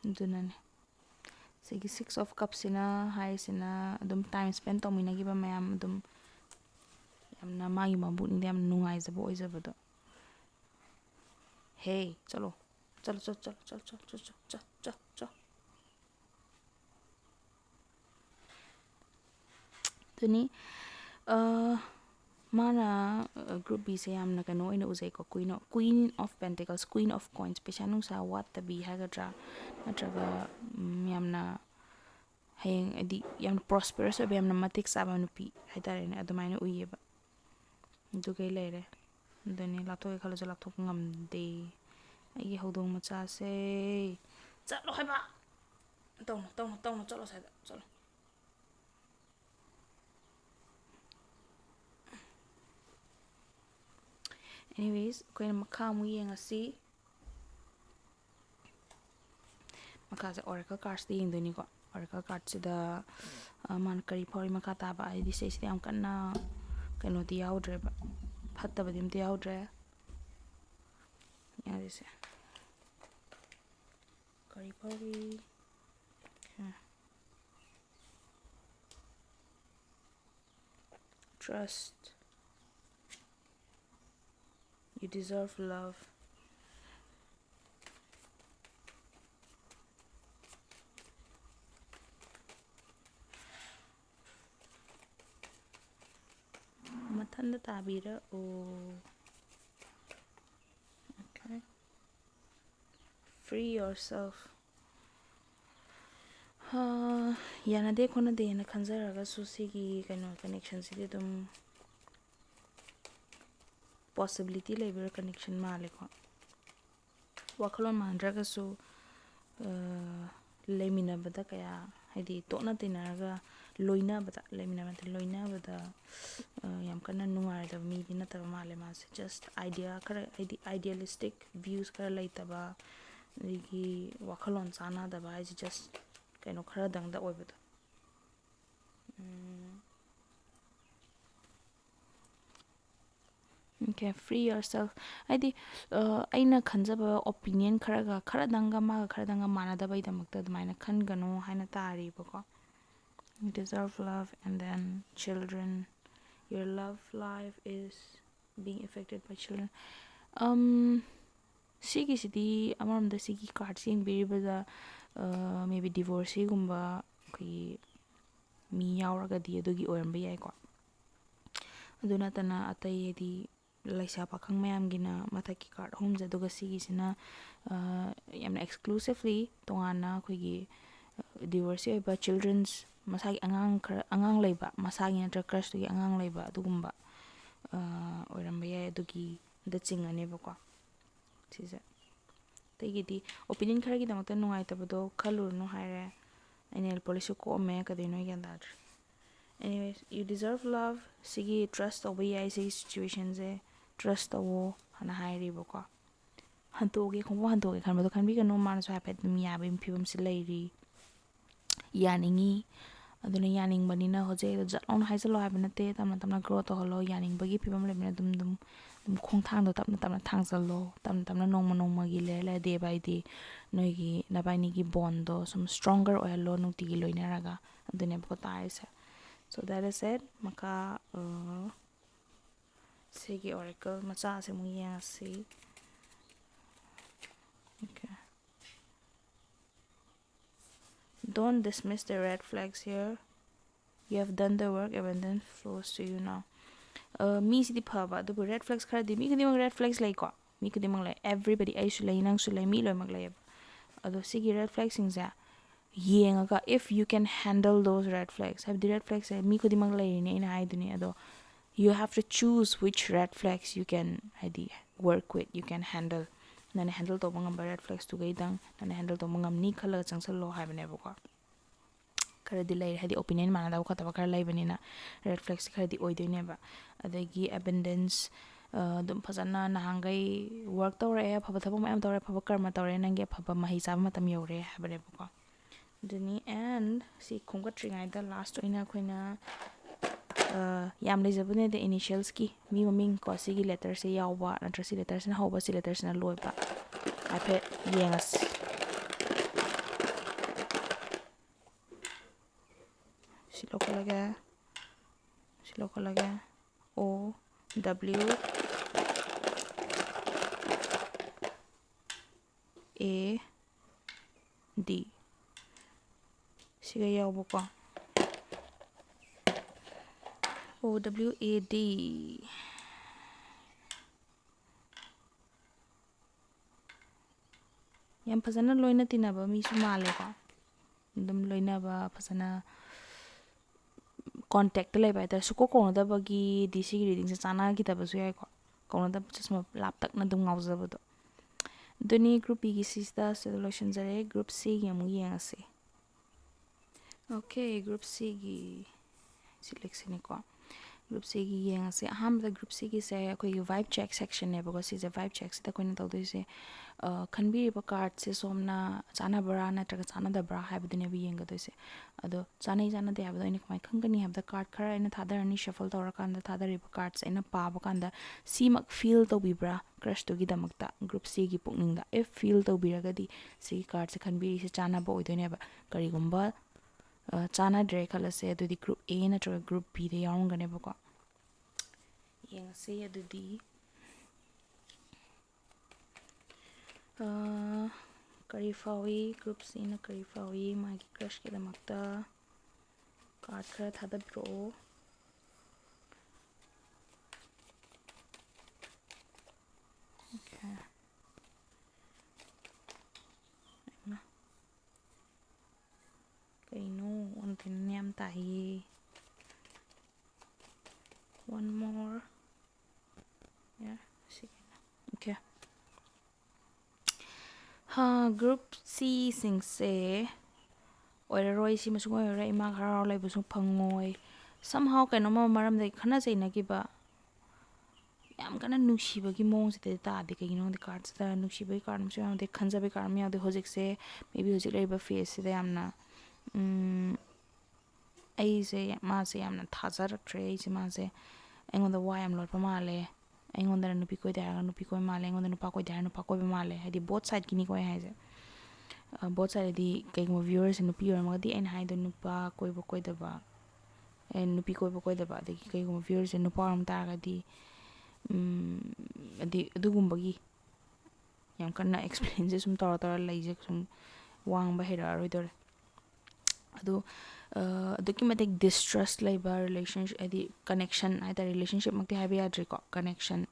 dunane sigi 6 of cups sina high sina adum time spend tomina giba mayam adum yamna magi mabukning yam nungaijaba oijabado hey chalo tuni mana group B se yamna kano ina uzai ko queen of pentacles queen of coins pesa nungsa wat tabi hagadra natraga yamna hayeng adi yamna prosperous obe yamna matik saba nupi haitare ne adumaina uyeba dugai leire duni laptop khalajo laptop ngamde ai hodong macha se chalo haiba tawno chalo saida chalo anyways koina makha mu yengasi makha oracle cards de yengdoni ko oracle cards da man kari phori makha taba ai di sei am kanna kaino di yaudre ba phattaba dim di yaudre ya dise kari phori trust you deserve love mathanda tabira okay free yourself yana de khona de na khanjaraga susigi kaino connection sidi dum possibility level connection male ko wakhalon mandraga su lemina bada kaya haidi tona tinaraga loina bada yam kana nungar da mi dina taba male mas just idealistic views kara laitaba digi wakhalon sana da ba just kaino khara dang da oibada okay free yourself haidi aina khanjaba opinion khara danga manadaba idamakta admaina khangano haina tari bako you deserve love and then children your love life is being affected by children sigi sidi amaramda sigi card sing biribaza maybe divorce gumba ki mi yauraga di adugi oyamba yai ko ꯑꯗꯨ ꯅꯠꯇꯅ ꯑꯇꯩ ꯍꯥꯏꯗꯤ ꯂꯩꯁꯥ ꯄꯥꯈꯪ ꯃꯌꯥꯝꯒꯤꯅ ꯃꯊꯛꯀꯤ card ꯑꯍꯨꯝꯁꯦ, ꯑꯗꯨꯒ ꯁꯤꯒꯤꯁꯤꯅ ꯌꯥꯝꯅ ꯑꯦꯛꯁꯀ꯭ꯂꯨꯁꯤꯞꯂꯤ ꯇꯣꯉꯥꯟꯅ ꯑꯩꯈꯣꯏꯒꯤ ꯗꯤꯚꯣꯔꯁꯤ ꯑꯣꯏꯕ ꯆꯤꯜꯗ꯭ꯔꯟꯁ, ꯃꯁꯥꯒꯤ ꯑꯉꯥꯡ ꯂꯩꯕ, ꯃꯁꯥꯒꯤ ꯅꯠꯇ꯭ꯔꯒ ꯀ꯭ꯔꯁꯇꯨꯒꯤ ꯑꯉꯥꯡ ꯂꯩꯕ, ꯑꯗꯨꯒꯨꯝꯕ ꯑꯣꯏꯔꯝꯕ ꯌꯥꯏ, ꯑꯗꯨꯒꯤꯗ ꯆꯤꯡꯉꯅꯦꯕꯀꯣ ꯁꯤꯁꯦ. ꯑꯇꯩꯒꯤꯗꯤ ꯑꯣꯄꯤꯅꯤꯌꯟ ꯈꯔꯒꯤꯗꯃꯛꯇ ꯅꯨꯡꯉꯥꯏꯇꯕꯗꯣ ꯈꯜꯂꯨꯔꯅꯨ ꯍꯥꯏꯔꯦ. ꯑꯩ ꯅꯦꯜ ꯄꯣꯂꯤꯁꯁꯨ ꯀꯣꯛꯑꯝꯃꯦ, ꯀꯩꯗꯧꯅꯣ ꯒ꯭ꯌꯥꯟ ꯇꯥꯗ꯭ꯔꯦ. Anyways, you deserve love. ꯁꯤꯒꯤ ꯇ꯭ꯔꯁ ꯇꯧꯕ ꯌꯥꯏ, ꯁꯤꯒꯤ ꯁꯤꯆꯨꯋꯦꯁꯟꯁꯦ ꯇ꯭ꯔꯁ ꯇꯧꯋꯣ ꯍꯥꯏꯅ ꯍꯥꯏꯔꯤꯕꯀꯣ. ꯍꯟꯇꯣꯛꯑꯒꯦ, ꯈꯣꯡꯕ ꯍꯟꯇꯣꯛꯑꯒꯦ ꯈꯟꯕꯗꯣ ꯈꯟꯕꯤꯒꯅꯨ, ꯃꯥꯅꯁꯨ ꯍꯥꯏꯐꯦꯠ ꯑꯗꯨꯝ ꯌꯥꯕꯒꯤ ꯐꯤꯕꯝꯁꯤ ꯂꯩꯔꯤ. ꯌꯥꯅꯤꯡꯉꯤ, ꯑꯗꯨꯅ ꯌꯥꯅꯤꯡꯕꯅꯤꯅ ꯍꯧꯖꯤꯛ ꯖꯠ ꯂꯥꯎꯅ ꯍꯥꯏꯖꯜꯂꯣ ꯍꯥꯏꯕ ꯅꯠꯇꯦ. ꯇꯞꯅ ꯇꯞꯅ ꯒ꯭ꯔꯣ ꯇꯧꯍꯜꯂꯣ. ꯌꯥꯅꯤꯡꯕꯒꯤ ꯐꯤꯕꯝ ꯂꯩꯕꯅꯤꯅ ꯑꯗꯨꯝ ꯈꯣꯡꯊꯥꯡꯗꯣ ꯇꯞꯅ ꯇꯞꯅ ꯊꯥꯡꯖꯜꯂꯣ. ꯇꯞꯅ ꯇꯞꯅ ꯅꯣꯡꯃ ꯅꯣꯡꯃꯒꯤ ꯂꯩꯔ ꯗꯦ ꯕꯥꯏ ꯗꯦ ꯅꯣꯏꯒꯤ ꯅꯕꯥꯏꯅꯤꯒꯤ ꯕꯣꯟꯗꯣ ꯁꯨꯝ ꯁ꯭ꯇꯔꯣꯡꯒꯔ ꯑꯣꯏꯍꯜꯂꯣ ꯅꯨꯡꯇꯤꯒꯤ ꯂꯣꯏꯅꯔꯒ. ꯑꯗꯨꯅꯦꯕꯀꯣ ꯇꯥꯔꯤꯁꯦ. So that is it. ꯃꯈꯥ ꯁꯤꯒꯤ ꯑꯣꯔꯦꯀꯜ ꯃꯆꯥꯁꯦ ꯑꯃꯨꯛ ꯌꯦꯡꯉꯁꯤ. Okay. Don't dismiss the red flags here. You have done the work. Abundance flows to you now. ꯃꯤꯁꯤꯗꯤ ꯐꯕ, ꯑꯗꯨꯕꯨ red flags ꯈꯔꯗꯤ ꯃꯤ ꯈꯨꯗꯤꯡꯃꯛ red flags ꯂꯩꯀꯣ. ꯃꯤ ꯈꯨꯗꯤꯡꯃꯛ ꯂꯩ. Everybody, ꯑꯩꯁꯨ ꯂꯩ, ꯅꯪꯁꯨ ꯂꯩ, ꯃꯤ ꯂꯣꯏꯅꯃꯛ ꯂꯩꯌꯦꯕ. ꯑꯗꯣ ꯁꯤꯒꯤ red flags ꯁꯤꯡꯁꯦ ꯌꯦꯡꯉꯒ if you can handle those red flags, ꯍꯥꯏꯕꯗꯤ red flags ꯃꯤ ꯈꯨꯗꯤꯡꯃꯛ ꯂꯩꯔꯤꯅꯦ ꯑꯩꯅ ꯍꯥꯏꯗꯨꯅꯤ. ꯑꯗꯣ you have to choose which red flags you can ꯍꯥꯏꯗꯤ work with, you can handle. ꯅꯪꯅ handle ꯇꯧꯕ ꯉꯝꯕ red flags ꯇꯨꯒꯩꯗꯪ ꯅꯪꯅ handle ꯇꯧꯕ ꯉꯝꯅꯤ ꯈꯜꯂꯒ ꯆꯪꯁꯜꯂꯣ ꯍꯥꯏꯕꯅꯦꯕꯀꯣ. ꯈꯔꯗꯤ ꯂꯩꯔꯦ, ꯍꯥꯏꯗꯤ ꯑꯣꯄꯤꯅꯤꯌꯟ ꯃꯥꯟꯅꯗꯕ ꯈꯣꯠꯇꯕ ꯈꯔ ꯂꯩꯕꯅꯤꯅ ꯔꯦꯗ ꯐ꯭ꯂꯦꯛꯁ ꯈꯔꯗꯤ ꯑꯣꯏꯗꯣꯏꯅꯦꯕ. ꯑꯗꯒꯤ ꯑꯦꯕꯟꯗꯦꯟꯁ, ꯑꯗꯨꯝ ꯐꯖꯅ ꯅꯍꯥꯟꯈꯩ ꯋꯔꯛ ꯇꯧꯔꯛꯑꯦ, ꯑꯐꯕ ꯊꯕꯛ ꯃꯌꯥꯝ ꯇꯧꯔꯦ, ꯑꯐꯕ ꯀꯔꯃ ꯇꯧꯔꯦ, ꯅꯪꯒꯤ ꯑꯐꯕ ꯃꯍꯩ ꯆꯥꯕ ꯃꯇꯝ ꯌꯧꯔꯦ ꯍꯥꯏꯕꯅꯦꯕꯀꯣ. ꯑꯗꯨꯅꯤ. ꯑꯦꯟ ꯁꯤ ꯈꯣꯝꯒꯠꯇ꯭ꯔꯤꯉꯩꯗ ꯂꯥꯁꯇ ꯑꯣꯏꯅ ꯑꯩꯈꯣꯏꯅ ꯌꯥꯝ ꯂꯩꯖꯕꯅꯦꯗ ꯏꯅꯤꯁꯤꯌꯦꯜꯁꯀꯤ ꯃꯤ ꯃꯃꯤꯡ ꯀꯣ, ꯁꯤꯒꯤ ꯂꯦꯇꯔꯁꯦ ꯌꯥꯎꯕ ꯅꯠꯇ꯭ꯔꯒ ꯁꯤ ꯂꯦꯇꯔꯁꯤꯅ ꯍꯧꯕ, ꯁꯤ ꯂꯦꯇꯔꯁꯤꯅ ꯂꯣꯏꯕ, ꯍꯥꯏꯐꯦꯠ ꯌꯦꯡꯉꯁꯤ. ꯁꯤ ꯂꯧꯈꯠꯂꯒꯦ, ꯁꯤ ꯂꯧꯈꯠꯂꯒꯦ. O W A D ꯁꯤꯒ ꯌꯥꯎꯕꯀꯣ. O W A D. ꯌꯥꯝ ꯐꯖꯅ ꯂꯣꯏꯅ ꯇꯤꯟꯅꯕ ꯃꯤꯁꯨ ꯃꯥꯜꯂꯦꯀꯣ. ꯑꯗꯨꯝ ꯂꯣꯏꯅꯕ ꯐꯖꯅ ꯀꯣꯟꯇꯦꯛꯇ ꯂꯩꯕ ꯍꯥꯏꯇꯥꯔꯦ. ꯁꯨꯀꯧ ꯀꯧꯅꯗꯕꯒꯤꯗꯤ ꯁꯤꯒꯤ ꯔꯤꯗꯤꯡꯁꯦ ꯆꯥꯟꯅꯈꯤꯗꯕꯁꯨ ꯌꯥꯏꯀꯣ. ꯀꯧꯅꯗꯕ ꯁꯨꯝ ꯂꯥꯞꯇꯛꯅ ꯑꯗꯨꯝ ꯉꯥꯎꯖꯕꯗꯣ. ꯑꯗꯨꯅꯤ ꯒ꯭ꯔꯨꯞ ꯕꯤꯒꯤ ꯁꯤꯁꯤꯗ ꯁꯤꯗ ꯂꯣꯏꯁꯤꯟꯖꯔꯦ. ꯒ꯭ꯔꯨꯞ ꯁꯤꯒꯤ ꯑꯃꯨꯛ ꯌꯦꯡꯉꯁꯤ. ꯑꯣꯀꯦ, ꯒ꯭ꯔꯨꯞ ꯁꯤꯒꯤ ꯁꯤꯂꯦꯛꯁꯤꯅꯤꯀꯣ. ꯒ꯭ꯔꯨꯞ ꯁꯤꯒꯤ ꯌꯦꯡꯉꯁꯤ. ꯑꯍꯥꯟꯕꯗ ꯒ꯭ꯔꯨꯞ ꯁꯤꯒꯤꯁꯦ ꯑꯩꯈꯣꯏꯒꯤ ꯚꯥꯏꯞ ꯆꯦꯛ ꯁꯦꯛꯁꯟꯅꯦꯕꯀꯣ. ꯁꯤꯁꯦ ꯚꯥꯏꯞ ꯆꯦꯛꯁꯤꯗ ꯑꯩꯈꯣꯏꯅ ꯇꯧꯗꯣꯏꯁꯦ ꯈꯟꯕꯤꯔꯤꯕ ꯀꯥꯔꯠꯁꯦ ꯁꯣꯝꯅ ꯆꯥꯟꯅꯕ꯭ꯔꯥ ꯅꯠꯇ꯭ꯔꯒ ꯆꯥꯟꯅꯗꯕ꯭ꯔꯥ ꯍꯥꯏꯕꯗꯨꯅꯦꯕ ꯌꯦꯡꯒꯗꯣꯏꯁꯦ. ꯑꯗꯣ ꯆꯥꯟꯅꯩ ꯆꯥꯟꯅꯗꯦ ꯍꯥꯏꯕꯗꯣ ꯑꯩꯅ ꯀꯃꯥꯏꯅ ꯈꯪꯒꯅꯤ ꯍꯥꯏꯕꯗ ꯀꯥꯔꯠ ꯈꯔ ꯑꯩꯅ ꯊꯥꯗꯔꯅꯤ. ꯁꯐꯜ ꯇꯧꯔꯀꯥꯟꯗ ꯊꯥꯗꯔꯤꯕ ꯀꯥꯔꯠꯁꯦ ꯑꯩꯅ ꯄꯥꯕ ꯀꯥꯟꯗ ꯁꯤꯃꯛ ꯐꯤꯜ ꯇꯧꯕꯤꯕ꯭ꯔꯥ ꯀ꯭ꯔꯁꯇꯨꯒꯤꯗꯃꯛꯇ ꯒ꯭ꯔꯨꯞ ꯁꯤꯒꯤ ꯄꯨꯛꯅꯤꯡꯗ. ꯏꯐ ꯐꯤꯜ ꯇꯧꯕꯤꯔꯒꯗꯤ ꯁꯤꯒꯤ ꯀꯥꯔꯠꯁꯦ ꯈꯟꯕꯤꯔꯤꯁꯦ ꯆꯥꯟꯅꯕ ꯑꯣꯏꯗꯣꯏꯅꯦꯕ. ꯀꯔꯤꯒꯨꯝꯕ ꯆꯥꯟꯅꯗ꯭ꯔꯦ ꯈꯜꯂꯁꯦ, ꯑꯗꯨꯗꯤ ꯒ꯭ꯔꯨꯞ ꯑꯦ ꯅꯠꯇ꯭ꯔꯒ ꯒ꯭ꯔꯨꯞ ꯕꯤꯗ ꯌꯥꯎꯔꯝꯒꯅꯦꯕꯀꯣ. ꯌꯦꯡꯉꯁꯤ ꯑꯗꯨꯗꯤ. ꯀꯔꯤ ꯐꯥꯎꯏ ꯒ꯭ꯔꯨꯞ ꯁꯤꯅ, ꯀꯔꯤ ꯐꯥꯎꯏ ꯃꯥꯒꯤ ꯀ꯭ꯔꯁꯀꯤꯗꯃꯛꯇ. ꯀꯥꯔꯠ ꯈꯔ ꯊꯥꯗꯕꯤꯔꯛꯑꯣ. Okay. Kayno, untin yam tahi. One more. Yeah, okay. Group C singse oiraroi si masung oira ima khara lai busung phangoi. Somehow kainoma maramdai khana chainagiba yam kana nusibagi mongse taade kaigino de cards da nusibagi card mchu yam de khanjabi card mi yam de hojik se maybe hojik laiba face se yamna ai se ma se yamna thajaraktre ai se ma se aingonda wa yam lorpa male aingonda nupi koi da nupi koi male aingonda nupa koi da nupa koi male hadi both side kini koi haise both side di kaigmo viewers nupi oramagadi ain haido nupa koi bo koi daba and nupi koi bo koi daba de kaigmo viewers nupa oram taragadi adi adugumbagi yam kana experience sum tora tora laije sum wang ba hera roidore adu ꯑꯗꯨꯛꯀꯤ ꯃꯇꯤꯛ ꯗꯤꯁꯇ꯭ꯔꯁ ꯂꯩꯕ relationship ꯍꯥꯏꯗꯤ connection ꯍꯥꯏꯇꯥꯔꯦ ꯔꯤꯂꯦꯁꯟꯁꯤꯞꯃꯛꯇꯤ ꯍꯥꯏꯕ ꯌꯥꯗ꯭ꯔꯦꯀꯣ connection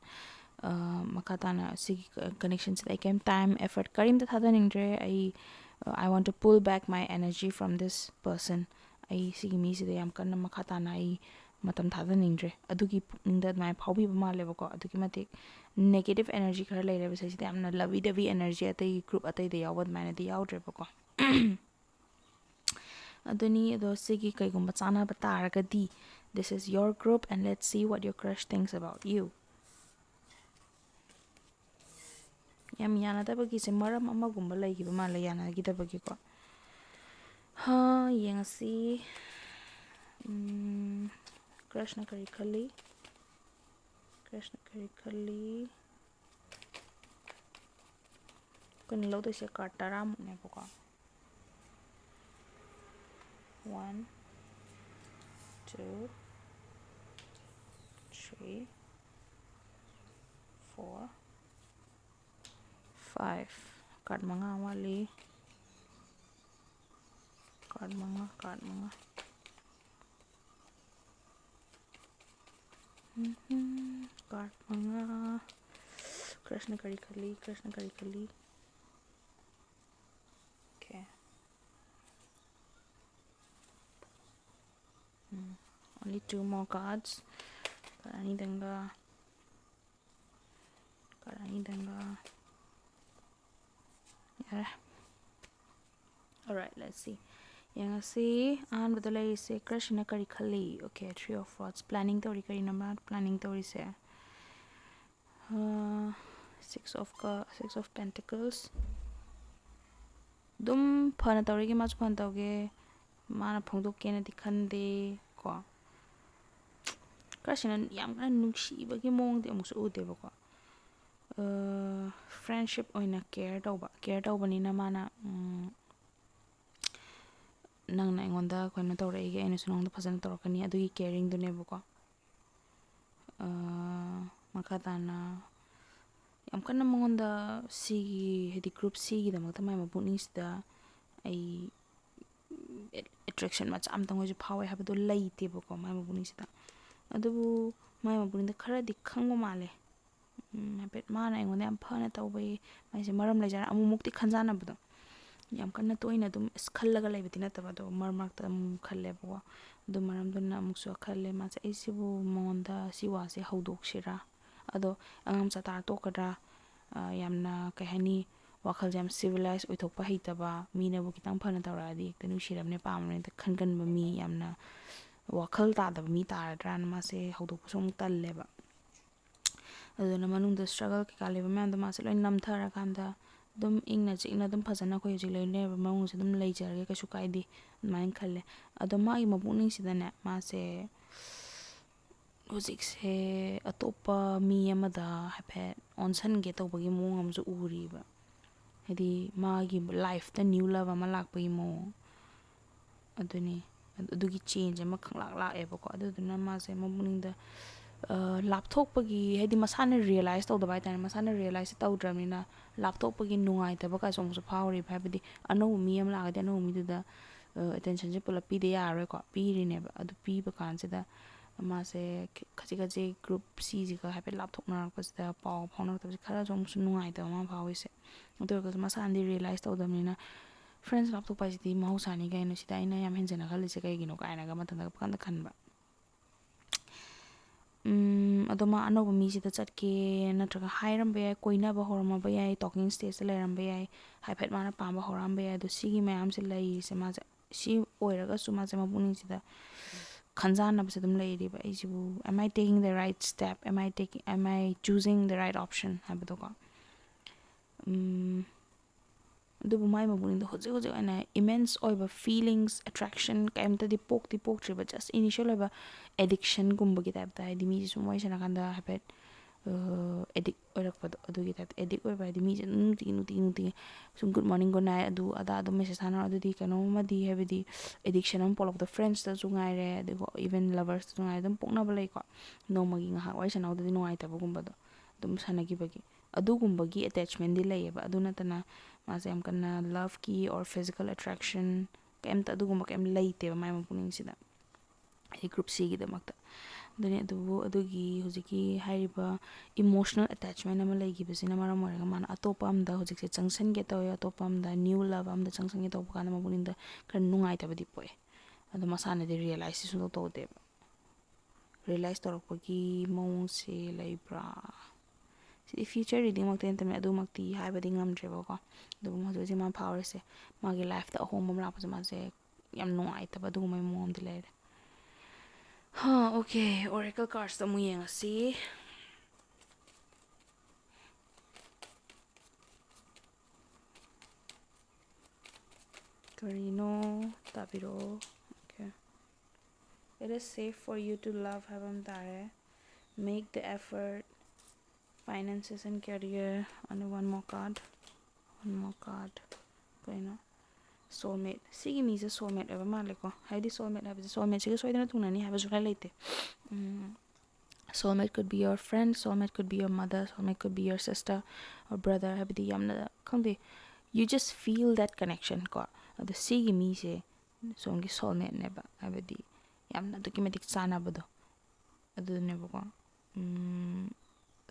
ꯃꯈꯥ ꯇꯥꯅ ꯁꯤꯒꯤ ꯀꯅꯦꯛꯁꯟꯁꯤꯗ ꯑꯩ ꯀꯩꯝ ꯇꯥꯏꯝ ꯑꯦꯐꯔꯠ ꯀꯔꯤꯝꯇ ꯊꯥꯗꯅꯤꯡꯗ꯭ꯔꯦ ꯑꯩ I want to pull back my energy from this person ꯑꯩ ꯁꯤꯒꯤ ꯃꯤꯁꯤꯗ ꯌꯥꯝ ꯀꯟꯅ ꯃꯈꯥ ꯇꯥꯅ ꯑꯩ ꯃꯇꯝ ꯊꯥꯗꯅꯤꯡꯗ꯭ꯔꯦ ꯑꯗꯨꯒꯤ ꯄꯨꯛꯅꯤꯡꯗ ꯑꯗꯨꯃꯥꯏꯅ ꯐꯥꯎꯕꯤꯕ ꯃꯥꯜꯂꯦꯕꯀꯣ ꯑꯗꯨꯛꯀꯤ ꯃꯇꯤꯛ ꯅꯦꯒꯦꯇꯤꯞ ꯑꯦꯅꯔꯖꯤ ꯈꯔ ꯂꯩꯔꯦꯕ ꯁꯤꯗ ꯌꯥꯝꯅ ꯂꯕꯤ ꯗꯕꯤ ꯑꯦꯅꯔꯖꯤ ꯑꯇꯩ ꯒ꯭ꯔꯨꯞ ꯑꯇꯩꯗ ꯌꯥꯎꯕ ꯑꯗꯨꯃꯥꯏꯅꯗꯤ ꯌꯥꯎꯗ꯭ꯔꯦꯕꯀꯣ ꯑꯗꯨꯅꯤ ꯑꯗꯣ ꯁꯤꯒꯤ ꯀꯩꯒꯨꯝꯕ ꯆꯥꯟꯅꯕ ꯇꯥꯔꯒꯗꯤ this is your group and let's see what your crush thinks about you. ꯌꯥꯝ ꯌꯥꯅꯗꯕꯒꯤꯁꯦ ꯃꯔꯝ ꯑꯃꯒꯨꯝꯕ ꯂꯩꯈꯤꯕ ꯃꯥꯜꯂꯦ ꯌꯥꯅꯈꯤꯗꯕꯒꯤꯀꯣ ꯌꯦꯡꯉꯁꯤ ꯀ꯭ꯔꯁꯅ ꯀꯔꯤ ꯈꯜꯂꯤ ꯑꯩꯈꯣꯏꯅ ꯂꯧꯗꯣꯏꯁꯦ ꯀꯥꯔꯠ 10ꯃꯨꯛꯅꯦꯕꯀꯣ 1 2 3 4 5 ꯀꯥꯔꯠ 5 ꯋꯥꯠꯂꯤ ꯀꯥꯔꯠ 5 ꯀꯥꯔꯠ 5 ꯀꯥꯔꯠ 5 ꯀ꯭ꯔꯁꯅ ꯀꯔꯤ ꯈꯜꯂꯤ okay only 2 more cards card 2ꯗꯪꯒ ꯌꯥꯔꯦ alright let's see ꯌꯦꯡꯉꯁꯤ ꯑꯍꯥꯟꯕꯗ ꯂꯩꯔꯤꯁꯦ ꯀ꯭ꯔꯁꯅ ꯀꯔꯤ ꯈꯜꯂꯤ okay 3 of Swords planning ꯇꯧꯔꯤ ꯀꯔꯤꯅꯣ ꯃꯥ planning ꯇꯧꯔꯤꯁꯦ 6 of Pentacles ꯑꯗꯨꯝ ꯐꯅ ꯇꯧꯔꯤꯒꯦ ꯃꯥꯁꯨ ꯐꯅ ꯇꯧꯒꯦ ꯃꯥꯅ ꯐꯣꯡꯗꯣꯛꯀꯦꯅꯗꯤ ꯈꯟꯗꯦ ꯀꯣ ꯀ꯭ꯔꯁꯅ ꯌꯥꯝ ꯀꯟꯅ ꯅꯨꯡꯁꯤꯕꯒꯤ ꯃꯑꯣꯡꯗꯤ ꯑꯃꯨꯛꯁꯨ ꯎꯗꯦꯕꯀꯣ ꯐ꯭ꯔꯦꯟꯗꯁꯤꯞ ꯑꯣꯏꯅ ꯀꯦꯌꯔ ꯇꯧꯕꯅꯤꯅ ꯃꯥꯅ ꯅꯪꯅ ꯑꯩꯉꯣꯟꯗ ꯀꯩꯅꯣ ꯇꯧꯔꯛꯏꯒꯦ ꯑꯩꯅꯁꯨ ꯅꯉꯣꯟꯗ ꯐꯖꯅ ꯇꯧꯔꯛꯀꯅꯤ ꯑꯗꯨꯒꯤ ꯀꯦꯌꯔꯤꯡꯗꯨꯅꯦꯕꯀꯣ ꯃꯈꯥ ꯇꯥꯅ ꯌꯥꯝ ꯀꯟꯅ ꯃꯉꯣꯟꯗ ꯁꯤꯒꯤ ꯍꯥꯏꯗꯤ ꯒ꯭ꯔꯨꯞ ꯁꯤꯒꯤꯗꯃꯛꯇ ꯃꯥꯏ ꯃꯄꯨꯛꯅꯤꯡꯁꯤꯗ ꯑꯩ ꯑꯦꯇ꯭ꯔꯦꯛꯁꯟ ꯃꯆꯥ ꯑꯃꯇꯪ ꯑꯣꯏꯁꯨ ꯐꯥꯎꯋꯦ ꯍꯥꯏꯕꯗꯣ ꯂꯩꯇꯦꯕꯀꯣ ꯃꯥꯏ ꯃꯄꯨꯛꯅꯤꯡꯁꯤꯗ ꯑꯗꯨꯕꯨ ꯃꯥꯏ ꯃꯄꯨꯛꯅꯤꯡꯗ ꯈꯔꯗꯤ ꯈꯪꯕ ꯃꯥꯜꯂꯦ ꯍꯥꯏꯐꯦꯠ ꯃꯥꯅ ꯑꯩꯉꯣꯟꯗ ꯌꯥꯝ ꯐꯅ ꯇꯧꯕꯩ ꯃꯥꯏꯁꯦ ꯃꯔꯝ ꯂꯩꯖꯔ ꯑꯃꯨꯛꯃꯨꯛꯇꯤ ꯈꯟꯖꯥꯟꯅꯕꯗꯣ ꯌꯥꯝ ꯀꯟꯅ ꯇꯣꯏꯅ ꯑꯗꯨꯝ ꯈꯜꯂꯒ ꯂꯩꯕꯗꯤ ꯅꯠꯇꯕ ꯑꯗꯣ ꯃꯔꯛ ꯃꯔꯛꯇ ꯑꯃꯨꯛ ꯈꯜꯂꯦꯕꯀꯣ ꯑꯗꯨ ꯃꯔꯝꯗꯨꯅ ꯑꯃꯨꯛꯁꯨ ꯈꯜꯂꯦ ꯃꯥꯁꯦ ꯑꯩꯁꯤꯕꯨ ꯃꯉꯣꯟꯗ ꯁꯤ ꯋꯥꯁꯦ ꯍꯧꯗꯣꯛꯁꯤꯔꯥ ꯑꯗꯣ ꯑꯉꯥꯡ ꯃꯆꯥ ꯇꯥꯔ ꯇꯣꯛꯀꯗ꯭ꯔꯥ ꯌꯥꯝꯅ ꯀꯩ ꯍꯥꯏꯅꯤ ꯋꯥꯈꯜꯁꯦ ꯌꯥꯝ ꯁꯤꯚꯤꯂꯥꯏꯁ ꯑꯣꯏꯊꯣꯛꯄ ꯍꯩꯇꯕ ꯃꯤꯅꯕꯨ ꯈꯤꯇꯪ ꯐꯅ ꯇꯧꯔꯛꯑꯗꯤ ꯍꯦꯛꯇ ꯅꯨꯡꯁꯤꯔꯕꯅꯦ ꯄꯥꯝꯕꯅꯦ ꯍꯦꯛꯇ ꯈꯟꯒꯟꯕ ꯃꯤ ꯌꯥꯝꯅ ꯋꯥꯈꯜ ꯇꯥꯗꯕ ꯃꯤ ꯇꯥꯔꯗ꯭ꯔꯥꯅ ꯃꯥꯁꯦ ꯍꯧꯗꯣꯛꯄꯁꯨ ꯑꯃꯨꯛ ꯇꯜꯂꯦꯕ ꯑꯗꯨꯅ ꯃꯅꯨꯡꯗ ꯁ꯭ꯇ꯭ꯔꯒꯜ ꯀꯩꯀꯥ ꯂꯩꯕ ꯃꯌꯥꯝꯗꯣ ꯃꯥꯁꯦ ꯂꯣꯏ ꯅꯝꯊꯔꯀꯥꯟꯗ ꯑꯗꯨꯝ ꯏꯪꯅ ꯆꯤꯛꯅ ꯑꯗꯨꯝ ꯐꯖꯅ ꯑꯩꯈꯣꯏ ꯍꯧꯖꯤꯛ ꯂꯩꯅꯔꯤꯕ ꯃꯑꯣꯡꯁꯦ ꯑꯗꯨꯝ ꯂꯩꯖꯔꯒꯦ ꯀꯩꯁꯨ ꯀꯥꯏꯗꯦ ꯑꯗꯨꯃꯥꯏꯅ ꯈꯜꯂꯦ ꯑꯗꯣ ꯃꯥꯒꯤ ꯃꯄꯨꯛꯅꯤꯡꯁꯤꯗꯅꯦ ꯃꯥꯁꯦ ꯍꯧꯖꯤꯛꯁꯦ ꯑꯇꯣꯞꯄ ꯃꯤ ꯑꯃꯗ ꯍꯥꯏꯐꯦꯠ ꯑꯣꯟꯁꯟꯒꯦ ꯇꯧꯕꯒꯤ ꯃꯑꯣꯡ ꯑꯃꯁꯨ ꯎꯔꯤꯕ ꯍꯥꯏꯗꯤ ꯃꯥꯒꯤ ꯂꯥꯏꯐꯇ ꯅ꯭ꯌꯨ ꯂꯚ ꯑꯃ ꯂꯥꯛꯄꯒꯤ ꯃꯑꯣꯡ ꯑꯗꯨꯅꯤ ꯑꯗꯨꯒꯤ ꯆꯦꯟꯖ ꯑꯃ ꯈꯪꯂꯥꯛ ꯂꯥꯛꯑꯦꯕꯀꯣ ꯑꯗꯨꯗꯨꯅ ꯃꯥꯁꯦ ꯃꯄꯨꯛꯅꯤꯡꯗ ꯂꯥꯞꯊꯣꯛꯄꯒꯤ ꯍꯥꯏꯗꯤ ꯃꯁꯥꯅ ꯔꯤꯌꯦꯂꯥꯏꯁ ꯇꯧꯗꯕ ꯍꯥꯏꯇꯥꯔꯦ ꯃꯁꯥꯅ ꯔꯤꯌꯦꯂꯥꯏꯁ ꯇꯧꯗ꯭ꯔꯕꯅꯤ나 ꯂꯥꯞꯊꯣꯛꯄꯒꯤ ꯅꯨꯡꯉꯥꯏꯇꯕ ꯀꯥꯏꯁꯨ ꯑꯃꯨꯛꯁꯨ ꯐꯥꯎꯔꯤꯕ ꯍꯥꯏꯕꯗꯤ ꯑꯅꯧꯕ ꯃꯤ ꯑꯃ ꯂꯥꯛꯑꯒꯗꯤ ꯑꯅꯧꯕ ꯃꯤꯗꯨꯗ ꯑꯦꯇꯦꯟꯁꯟꯁꯦ ꯄꯨꯂꯞ ꯄꯤꯗ ꯌꯥꯔꯔꯣꯏꯀꯣ ꯄꯤꯔꯤꯅꯦꯕ ꯑꯗꯨ ꯄꯤꯕ ꯀꯥꯟꯁꯤꯗ ꯃꯥꯁꯦ ꯈꯖꯤꯛ ꯒ꯭ꯔꯨꯞ ꯁꯤꯁꯤꯒ ꯍꯥꯏꯐꯦꯠ ꯂꯥꯞꯊꯣꯛꯅꯔꯛꯄꯁꯤꯗ ꯄꯥꯎ ꯐꯥꯎꯅꯔꯛꯇꯕꯁꯤ ꯈꯔꯁꯨ ꯑꯃꯨꯛꯁꯨ ꯅꯨꯡꯉꯥꯏꯇꯕ ꯑꯃ ꯐꯥꯎꯋꯤꯁꯦ ꯑꯗꯨ ꯑꯣꯏꯔꯒꯁꯨ ꯃꯁꯥꯅꯗꯤ ꯔꯤꯌꯦꯂꯥꯏꯁ ꯇꯧꯗꯕꯅꯤꯅ ꯐ꯭ꯔꯦꯟꯁ ꯂꯥꯞꯊꯣꯛꯄ ꯍꯥꯏꯁꯤꯗꯤ ꯃꯍꯧꯁꯥꯅꯤ ꯀꯩꯅꯣ ꯁꯤꯗ ꯑꯩꯅ ꯌꯥꯝ ꯍꯦꯟꯖꯟꯅ ꯈꯜꯂꯤꯁꯦ ꯀꯩꯒꯤꯅꯣ ꯀꯥꯏꯅꯒ ꯃꯊꯟꯇ ꯄꯨꯀꯥꯟꯗ ꯈꯟꯕ ꯑꯗꯣ ꯃꯥ ꯑꯅꯧꯕ ꯃꯤꯁꯤꯗ ꯆꯠꯀꯦ ꯅꯠꯇ꯭ꯔꯒ ꯍꯥꯏꯔꯝꯕ ꯌꯥꯏ ꯀꯣꯏꯅꯕ ꯍꯧꯔꯝꯃꯕ ꯌꯥꯏ ꯇꯣꯀꯤꯡ ꯁ꯭ꯇꯦꯖꯇ ꯂꯩꯔꯝꯕ ꯌꯥꯏ ꯍꯥꯏꯐꯦꯠ ꯃꯥꯅ ꯄꯥꯝꯕ ꯍꯧꯔꯛꯑꯝꯕ ꯌꯥꯏ ꯑꯗꯣ ꯁꯤꯒꯤ ꯃꯌꯥꯝꯁꯦ ꯂꯩꯔꯤꯁꯦ ꯃꯥꯁꯦ ꯁꯤ ꯑꯣꯏꯔꯒꯁꯨ ꯃꯥꯁꯦ ꯃꯄꯨꯛꯅꯤꯡꯁꯤꯗ ꯈꯟꯖꯥꯟꯅꯕꯁꯦ ꯑꯗꯨꯝ ꯂꯩꯔꯤꯕ ꯑꯩꯁꯤꯕꯨ am I taking the right step am I choosing the right option ꯍꯥꯏꯕꯗꯣꯀꯣ ꯑꯗꯨꯕꯨ ꯃꯥꯏ ꯃꯄꯨꯛꯅꯤꯡꯗ ꯍꯧꯖꯤꯛ ꯑꯣꯏꯅ ꯏꯃꯦꯟꯁ ꯑꯣꯏꯕ ꯐꯤꯂꯤꯡꯁ ꯑꯦꯇ꯭ꯔꯦꯛꯁꯟ ꯀꯩꯝꯇꯗꯤ ꯄꯣꯛꯇ꯭ꯔꯤꯕ ꯖꯁ ꯏꯅꯤꯁꯤꯌꯦꯜ ꯑꯣꯏꯕ ꯑꯦꯗꯤꯛꯁꯟꯒꯨꯝꯕꯒꯤ ꯇꯥꯏꯞꯇ ꯍꯥꯏꯗꯤ ꯃꯤꯁꯦ ꯁꯨꯝ ꯋꯥꯔꯤ ꯁꯥꯟꯅꯀꯥꯟꯗ ꯍꯥꯏꯐꯦꯠ ꯑꯦꯗꯤꯛ ꯑꯣꯏꯔꯛꯄꯗꯣ ꯑꯗꯨꯒꯤ ꯇꯥꯏꯞꯇ ꯑꯦꯗꯤꯛ ꯑꯣꯏꯕ ꯍꯥꯏꯗꯤ ꯃꯤꯁꯦ ꯑꯗꯨꯝ ꯅꯨꯡꯇꯤꯒꯤ ꯁꯨꯝ ꯒꯨꯗ ꯃꯣꯔꯅꯤꯡ ꯒꯨꯗ ꯅꯥꯏꯠ ꯑꯗꯨ ꯑꯗꯥ ꯑꯗꯨꯝ ꯃꯦꯁꯦꯖ ꯊꯥꯅꯔꯣ ꯑꯗꯨꯗꯤ ꯀꯩꯅꯣꯝꯃꯗꯤ ꯍꯥꯏꯕꯗꯤ ꯑꯦꯗꯤꯛꯁꯟ ꯑꯃ ꯄꯣꯛꯂꯛꯄꯗ ꯐ꯭ꯔꯦꯟడ్ꯁꯇꯁꯨ ꯉꯥꯏꯔꯦ ꯑꯗꯨꯒ ꯏꯚꯟ ꯂꯚꯔꯁꯇꯁꯨ ꯉꯥꯏꯔꯦ ꯑꯗꯨꯝ ꯄꯣꯛꯅꯕ ꯂꯩꯀꯣ ꯅꯣꯡꯃꯒꯤ ꯉꯥꯏꯍꯥꯛ ꯋꯥꯔꯤ ꯁꯥꯟꯅꯕꯗꯗꯤ ꯅꯨꯡꯉꯥꯏꯇꯕꯒꯨꯝꯕꯗꯣ ꯑꯗꯨꯝ ꯁꯥꯟꯅꯈꯤꯕꯒꯤ ꯑꯗꯨꯒꯨꯝꯕꯒꯤ ꯑꯦꯇꯦꯆꯃꯦꯟꯗꯤ ꯂꯩꯌꯦꯕ ꯑꯗꯨ ꯅꯠꯇꯅ ꯃꯥꯁꯦ ꯌꯥꯝ ꯀꯟꯅ ꯂꯚꯀꯤ ꯑꯣꯔ ꯐꯤꯖꯤꯀꯦꯜ ꯑꯦꯇ꯭ꯔꯦꯛꯁꯟ ꯀꯩꯝꯇ ꯑꯗꯨꯒꯨꯝꯕ ꯀꯩꯝ ꯂꯩꯇꯦꯕ ꯃꯥꯏ ꯄꯨꯛꯅꯤꯡꯁꯤꯗ ꯑꯩ ꯒ꯭ꯔꯨꯞ ꯁꯤꯒꯤꯗꯃꯛꯇ ꯑꯗꯨꯅꯤ ꯑꯗꯨꯕꯨ ꯑꯗꯨꯒꯤ ꯍꯧꯖꯤꯛꯀꯤ ꯍꯥꯏꯔꯤꯕ ꯏꯃꯣꯁꯅꯦꯜ ꯑꯦꯇꯦꯆꯃꯦꯟ ꯑꯃ ꯂꯩꯈꯤꯕꯁꯤꯅ ꯃꯔꯝ ꯑꯣꯏꯔꯒ ꯃꯥꯅ ꯑꯇꯣꯞꯄ ꯑꯝꯗ ꯍꯧꯖꯤꯛꯁꯦ ꯆꯪꯁꯟꯒꯦ ꯇꯧꯋꯦ ꯑꯇꯣꯞꯄ ꯑꯝꯗ ꯅ꯭ꯌꯨ ꯂꯚ ꯑꯝꯗ ꯆꯪꯁꯟꯒꯦ ꯇꯧꯕ ꯀꯥꯟꯗ ꯃꯄꯨꯛꯅꯤꯡꯗ ꯈꯔ ꯅꯨꯡꯉꯥꯏꯇꯕꯗꯤ ꯄꯣꯛꯑꯦ ꯑꯗꯣ ꯃꯁꯥꯅꯗꯤ ꯔꯤꯌꯦꯂꯥꯏꯁꯁꯤ ꯁꯨꯡꯇꯧ ꯇꯧꯗꯦꯕ ꯔꯤꯌꯦꯂꯥꯏꯁ ꯇꯧꯔꯛꯄꯒꯤ ꯃꯑꯣꯡꯁꯦ ꯂꯩꯕ꯭ꯔꯥ ꯁꯤꯗꯤ ꯐ꯭ꯌꯨꯆꯔ ꯔꯤꯗꯤꯡꯃꯛꯇꯤ ꯅꯠꯇꯕꯅꯤ ꯑꯗꯨꯃꯛꯇꯤ ꯍꯥꯏꯕꯗꯤ ꯉꯝꯗ꯭ꯔꯦꯕꯀꯣ ꯑꯗꯨꯕꯨ ꯍꯧꯖꯤꯛ ꯍꯧꯖꯤꯛ ꯃꯥꯅ ꯐꯥꯎꯔꯤꯁꯦ ꯃꯥꯒꯤ ꯂꯥꯏꯐꯇ ꯑꯍꯣꯡꯕ ꯑꯃ ꯂꯥꯛꯄꯁꯦ ꯃꯥꯁꯦ ꯌꯥꯝ ꯅꯨꯡꯉꯥꯏꯇꯕ ꯑꯗꯨꯒꯨꯝꯕꯒꯤ ꯃꯑꯣꯡ ꯑꯃꯗꯤ ꯂꯩꯔꯦ ꯑꯣꯀꯦ ꯑꯣꯔꯦꯀꯜ ꯀꯥꯔड्ꯁꯇ ꯑꯃꯨꯛ ꯌꯦꯡꯉꯁꯤ ꯀꯔꯤꯅꯣ ꯇꯥꯕꯤꯔꯛꯑꯣ okay It is safe for you to love ꯍꯥꯏꯕ ꯑꯃ ꯇꯥꯔꯦ make the effort finances and career and one more card ꯀꯩꯅꯣ soulmate ꯁꯤꯒꯤ ꯃꯤꯁꯦ soulmate ꯑꯣꯏꯕ ꯃꯥꯜꯂꯦꯀꯣ ꯍꯥꯏꯗꯤ soulmate ꯍꯥꯏꯕꯁꯦ soulmate-ꯁꯤꯒ ꯁꯣꯏꯗꯅ ꯊꯨꯡꯅꯅꯤ ꯍꯥꯏꯕꯁꯨ ꯈꯔ ꯂꯩꯇꯦ soulmate could be your friend soulmate could be your mother soulmate could be your sister or brother ꯍꯥꯏꯕꯗꯤ ꯌꯥꯝꯅ ꯈꯪꯗꯦ you just feel that connection ꯀꯣ ꯑꯗꯣ ꯁꯤꯒꯤ ꯃꯤꯁꯦ ꯁꯣꯝꯒꯤ soulmate-ꯅꯦꯕ ꯍꯥꯏꯕꯗꯤ ꯌꯥꯝꯅ ꯑꯗꯨꯛꯀꯤ ꯃꯇꯤꯛ ꯆꯥꯟꯅꯕꯗꯣ ꯑꯗꯨꯅꯦꯕꯀꯣ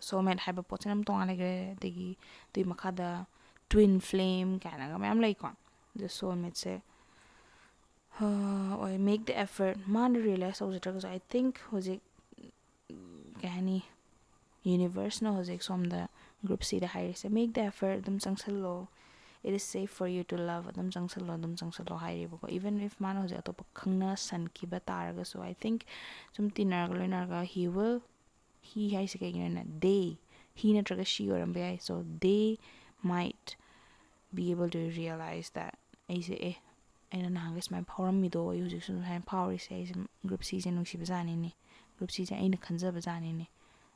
soulmate ꯍꯥꯏꯕ ꯄꯣꯠꯁꯤꯅ ꯑꯃ ꯇꯣꯉꯥꯟ ꯂꯩꯈ꯭ꯔꯦ ꯑꯗꯒꯤ ꯑꯗꯨꯒꯤ ꯃꯈꯥꯗ twin flame ꯀꯥꯏꯅꯒ ꯃꯌꯥꯝ ꯂꯩꯀꯣ ꯑꯗꯣ soulmate-ꯁꯦ ꯍꯣꯏ make the effort ꯃꯥꯅ realize ꯇꯧꯖꯗ꯭ꯔꯒꯁꯨ I think ꯍꯧꯖꯤꯛ ꯀꯩ ꯍꯥꯏꯅꯤ ꯌꯨꯅꯤꯚꯔꯁꯅ ꯍꯧꯖꯤꯛ ꯁꯣꯝꯗ ꯒ꯭ꯔꯨꯞ ꯁꯤꯗ ꯍꯥꯏꯔꯤꯁꯦ make the effort ꯑꯗꯨꯝ ꯆꯪꯁꯜꯂꯣ it is safe for you to love ꯑꯗꯨꯝ ꯆꯪꯁꯜꯂꯣ ꯍꯥꯏꯔꯤꯕꯀꯣ even if ꯃꯥꯅ ꯍꯧꯖꯤꯛ ꯑꯇꯣꯞꯄ ꯈꯪꯅꯁꯟꯈꯤꯕ ꯇꯥꯔꯒꯁꯨ I think ꯁꯨꯝ ꯇꯤꯟꯅꯔꯒ ꯂꯣꯏꯅꯔꯒ he ꯍꯥꯏꯁꯦ ꯀꯩꯒꯤꯅꯣꯅꯦ he ꯅꯠꯇ꯭ꯔꯒ she ꯑꯣꯏꯔꯝꯕ ꯌꯥꯏ so they might be able to realize that ꯑꯩꯁꯦ ꯑꯩꯅ ꯅꯍꯥꯟꯒꯩ ꯁꯨꯃꯥꯏꯅ ꯐꯥꯎꯔꯝꯃꯤꯗꯣ ꯑꯩ ꯍꯧꯖꯤꯛꯁꯨ ꯁꯨꯃꯥꯏꯅ ꯐꯥꯎꯔꯤꯁꯦ ꯑꯩꯁꯦ ꯒ꯭ꯔꯨꯞ ꯁꯤꯁꯦ ꯅꯨꯡꯁꯤꯕꯖꯥꯠꯅꯤꯅꯦ ꯒ꯭ꯔꯨꯞ ꯁꯤꯁꯦ ꯑꯩꯅ ꯈꯟꯖꯕꯖꯥꯠꯅꯤꯅꯦ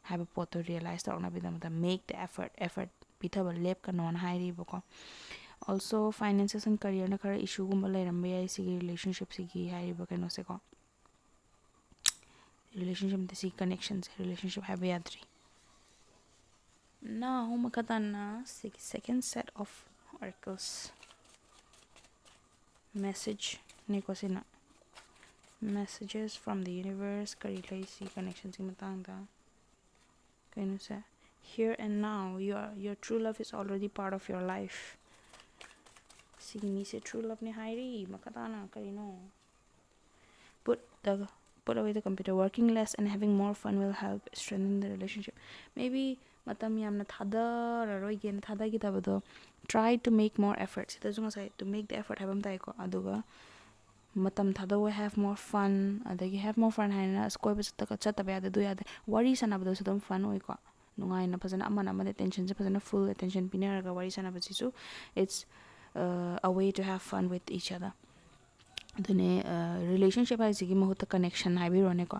ꯍꯥꯏꯕ ꯄꯣꯠꯇꯣ ꯔꯤꯌꯦꯂꯥꯏꯁ ꯇꯧꯔꯛꯅꯕꯒꯤꯗꯃꯛꯇ make the effort ꯄꯤꯊꯕ ꯂꯦꯞꯀꯅꯣꯅ ꯍꯥꯏꯔꯤꯕꯀꯣ also finances and career-ꯅ ꯈꯔ ꯏꯁꯨꯒꯨꯝꯕ ꯂꯩꯔꯝꯕ ꯌꯥꯏ ꯁꯤꯒꯤ ꯔꯤꯂꯦꯁꯟꯁꯤꯞꯁꯤꯒꯤ ꯍꯥꯏꯔꯤꯕ ꯀꯩꯅꯣꯁꯦꯀꯣ ꯔꯤꯂꯦꯁꯟꯁꯤꯞꯇ ꯁꯤ ꯀꯅꯦꯛꯁꯟꯁꯦ ꯔꯤꯂꯦꯁꯟꯁꯤꯞ ꯍꯥꯏꯕ ꯌꯥꯗ꯭ꯔꯤ now ꯃꯈꯥ ꯇꯥꯅ ꯁꯤꯒꯤ second set of oracles message ꯅꯦꯀꯣ ꯁꯤꯅ messages from the universe ꯀꯔꯤ ꯂꯩ ꯁꯤ ꯀꯅꯦꯛꯁꯟꯁꯤꯒꯤ ꯃꯇꯥꯡꯗ ꯀꯩꯅꯣꯁꯦ here and now your true love is already part of your life sigi mise true love ne hairi makatana karino put away the computer working less and having more fun will help strengthen the relationship maybe matam yamna thadararoy gen thadagi tabado try to make more efforts it doesn't say to make the effort habam tai ko aduga matam thado have more fun adagi have more fun haina skoi ba chatta ba du yade wari sanabado sadum fun oi ko nungaina phajana amana amade attention se phajana full attention pinaraga wari sanaba sisu it's a way to have fun with each other adune relationship haisigi mahuta connection haibirone ko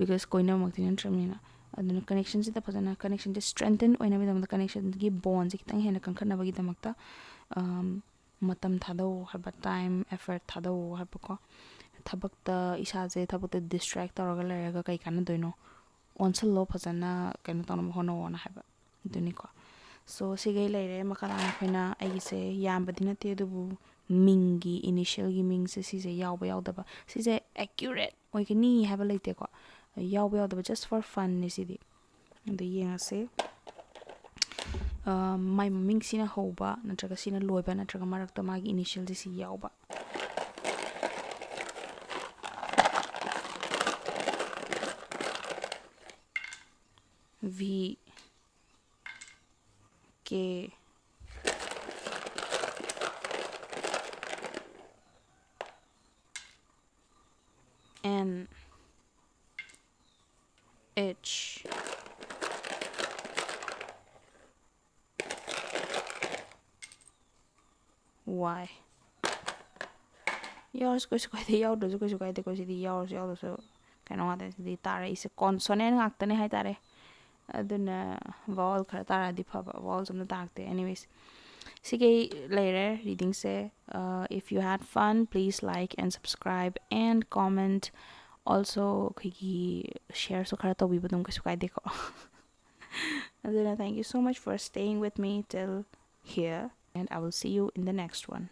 because koina makti nantramina aduna connection sita phajana connection je strengthen oina bidam the connection gi bond ji kitang hena kankhana bagi damakta matam thado haba time effort thado haba ko thabakta isa je thabakta distract tawraga leraga kai kana doino onsalo phajana kaino tawna hono ona haba duni ko so sigai leire makala khoina aigise yambadi nate dubu mingi initial gi ming se sise yawba yawdaba sise accurate oigini haba leite ko yawba yawdaba just for fun ni sidi the yenga se my ming sina hoba natraga sina loiba natraga marakta magi initial ji si yawba V K N H Y yours ko su kai de yaw do su ko su kai de ko si di yours yaw do su kaino ngata di tare is consonant ngaktane hai tare aduna vowel khara tara di phaba vowels am takte anyways sige later reading say if you had fun please like and subscribe and comment also khigi share so khara to bi badum ko su kai de ko aduna thank you so much for staying with me till here and I will see you in the next one.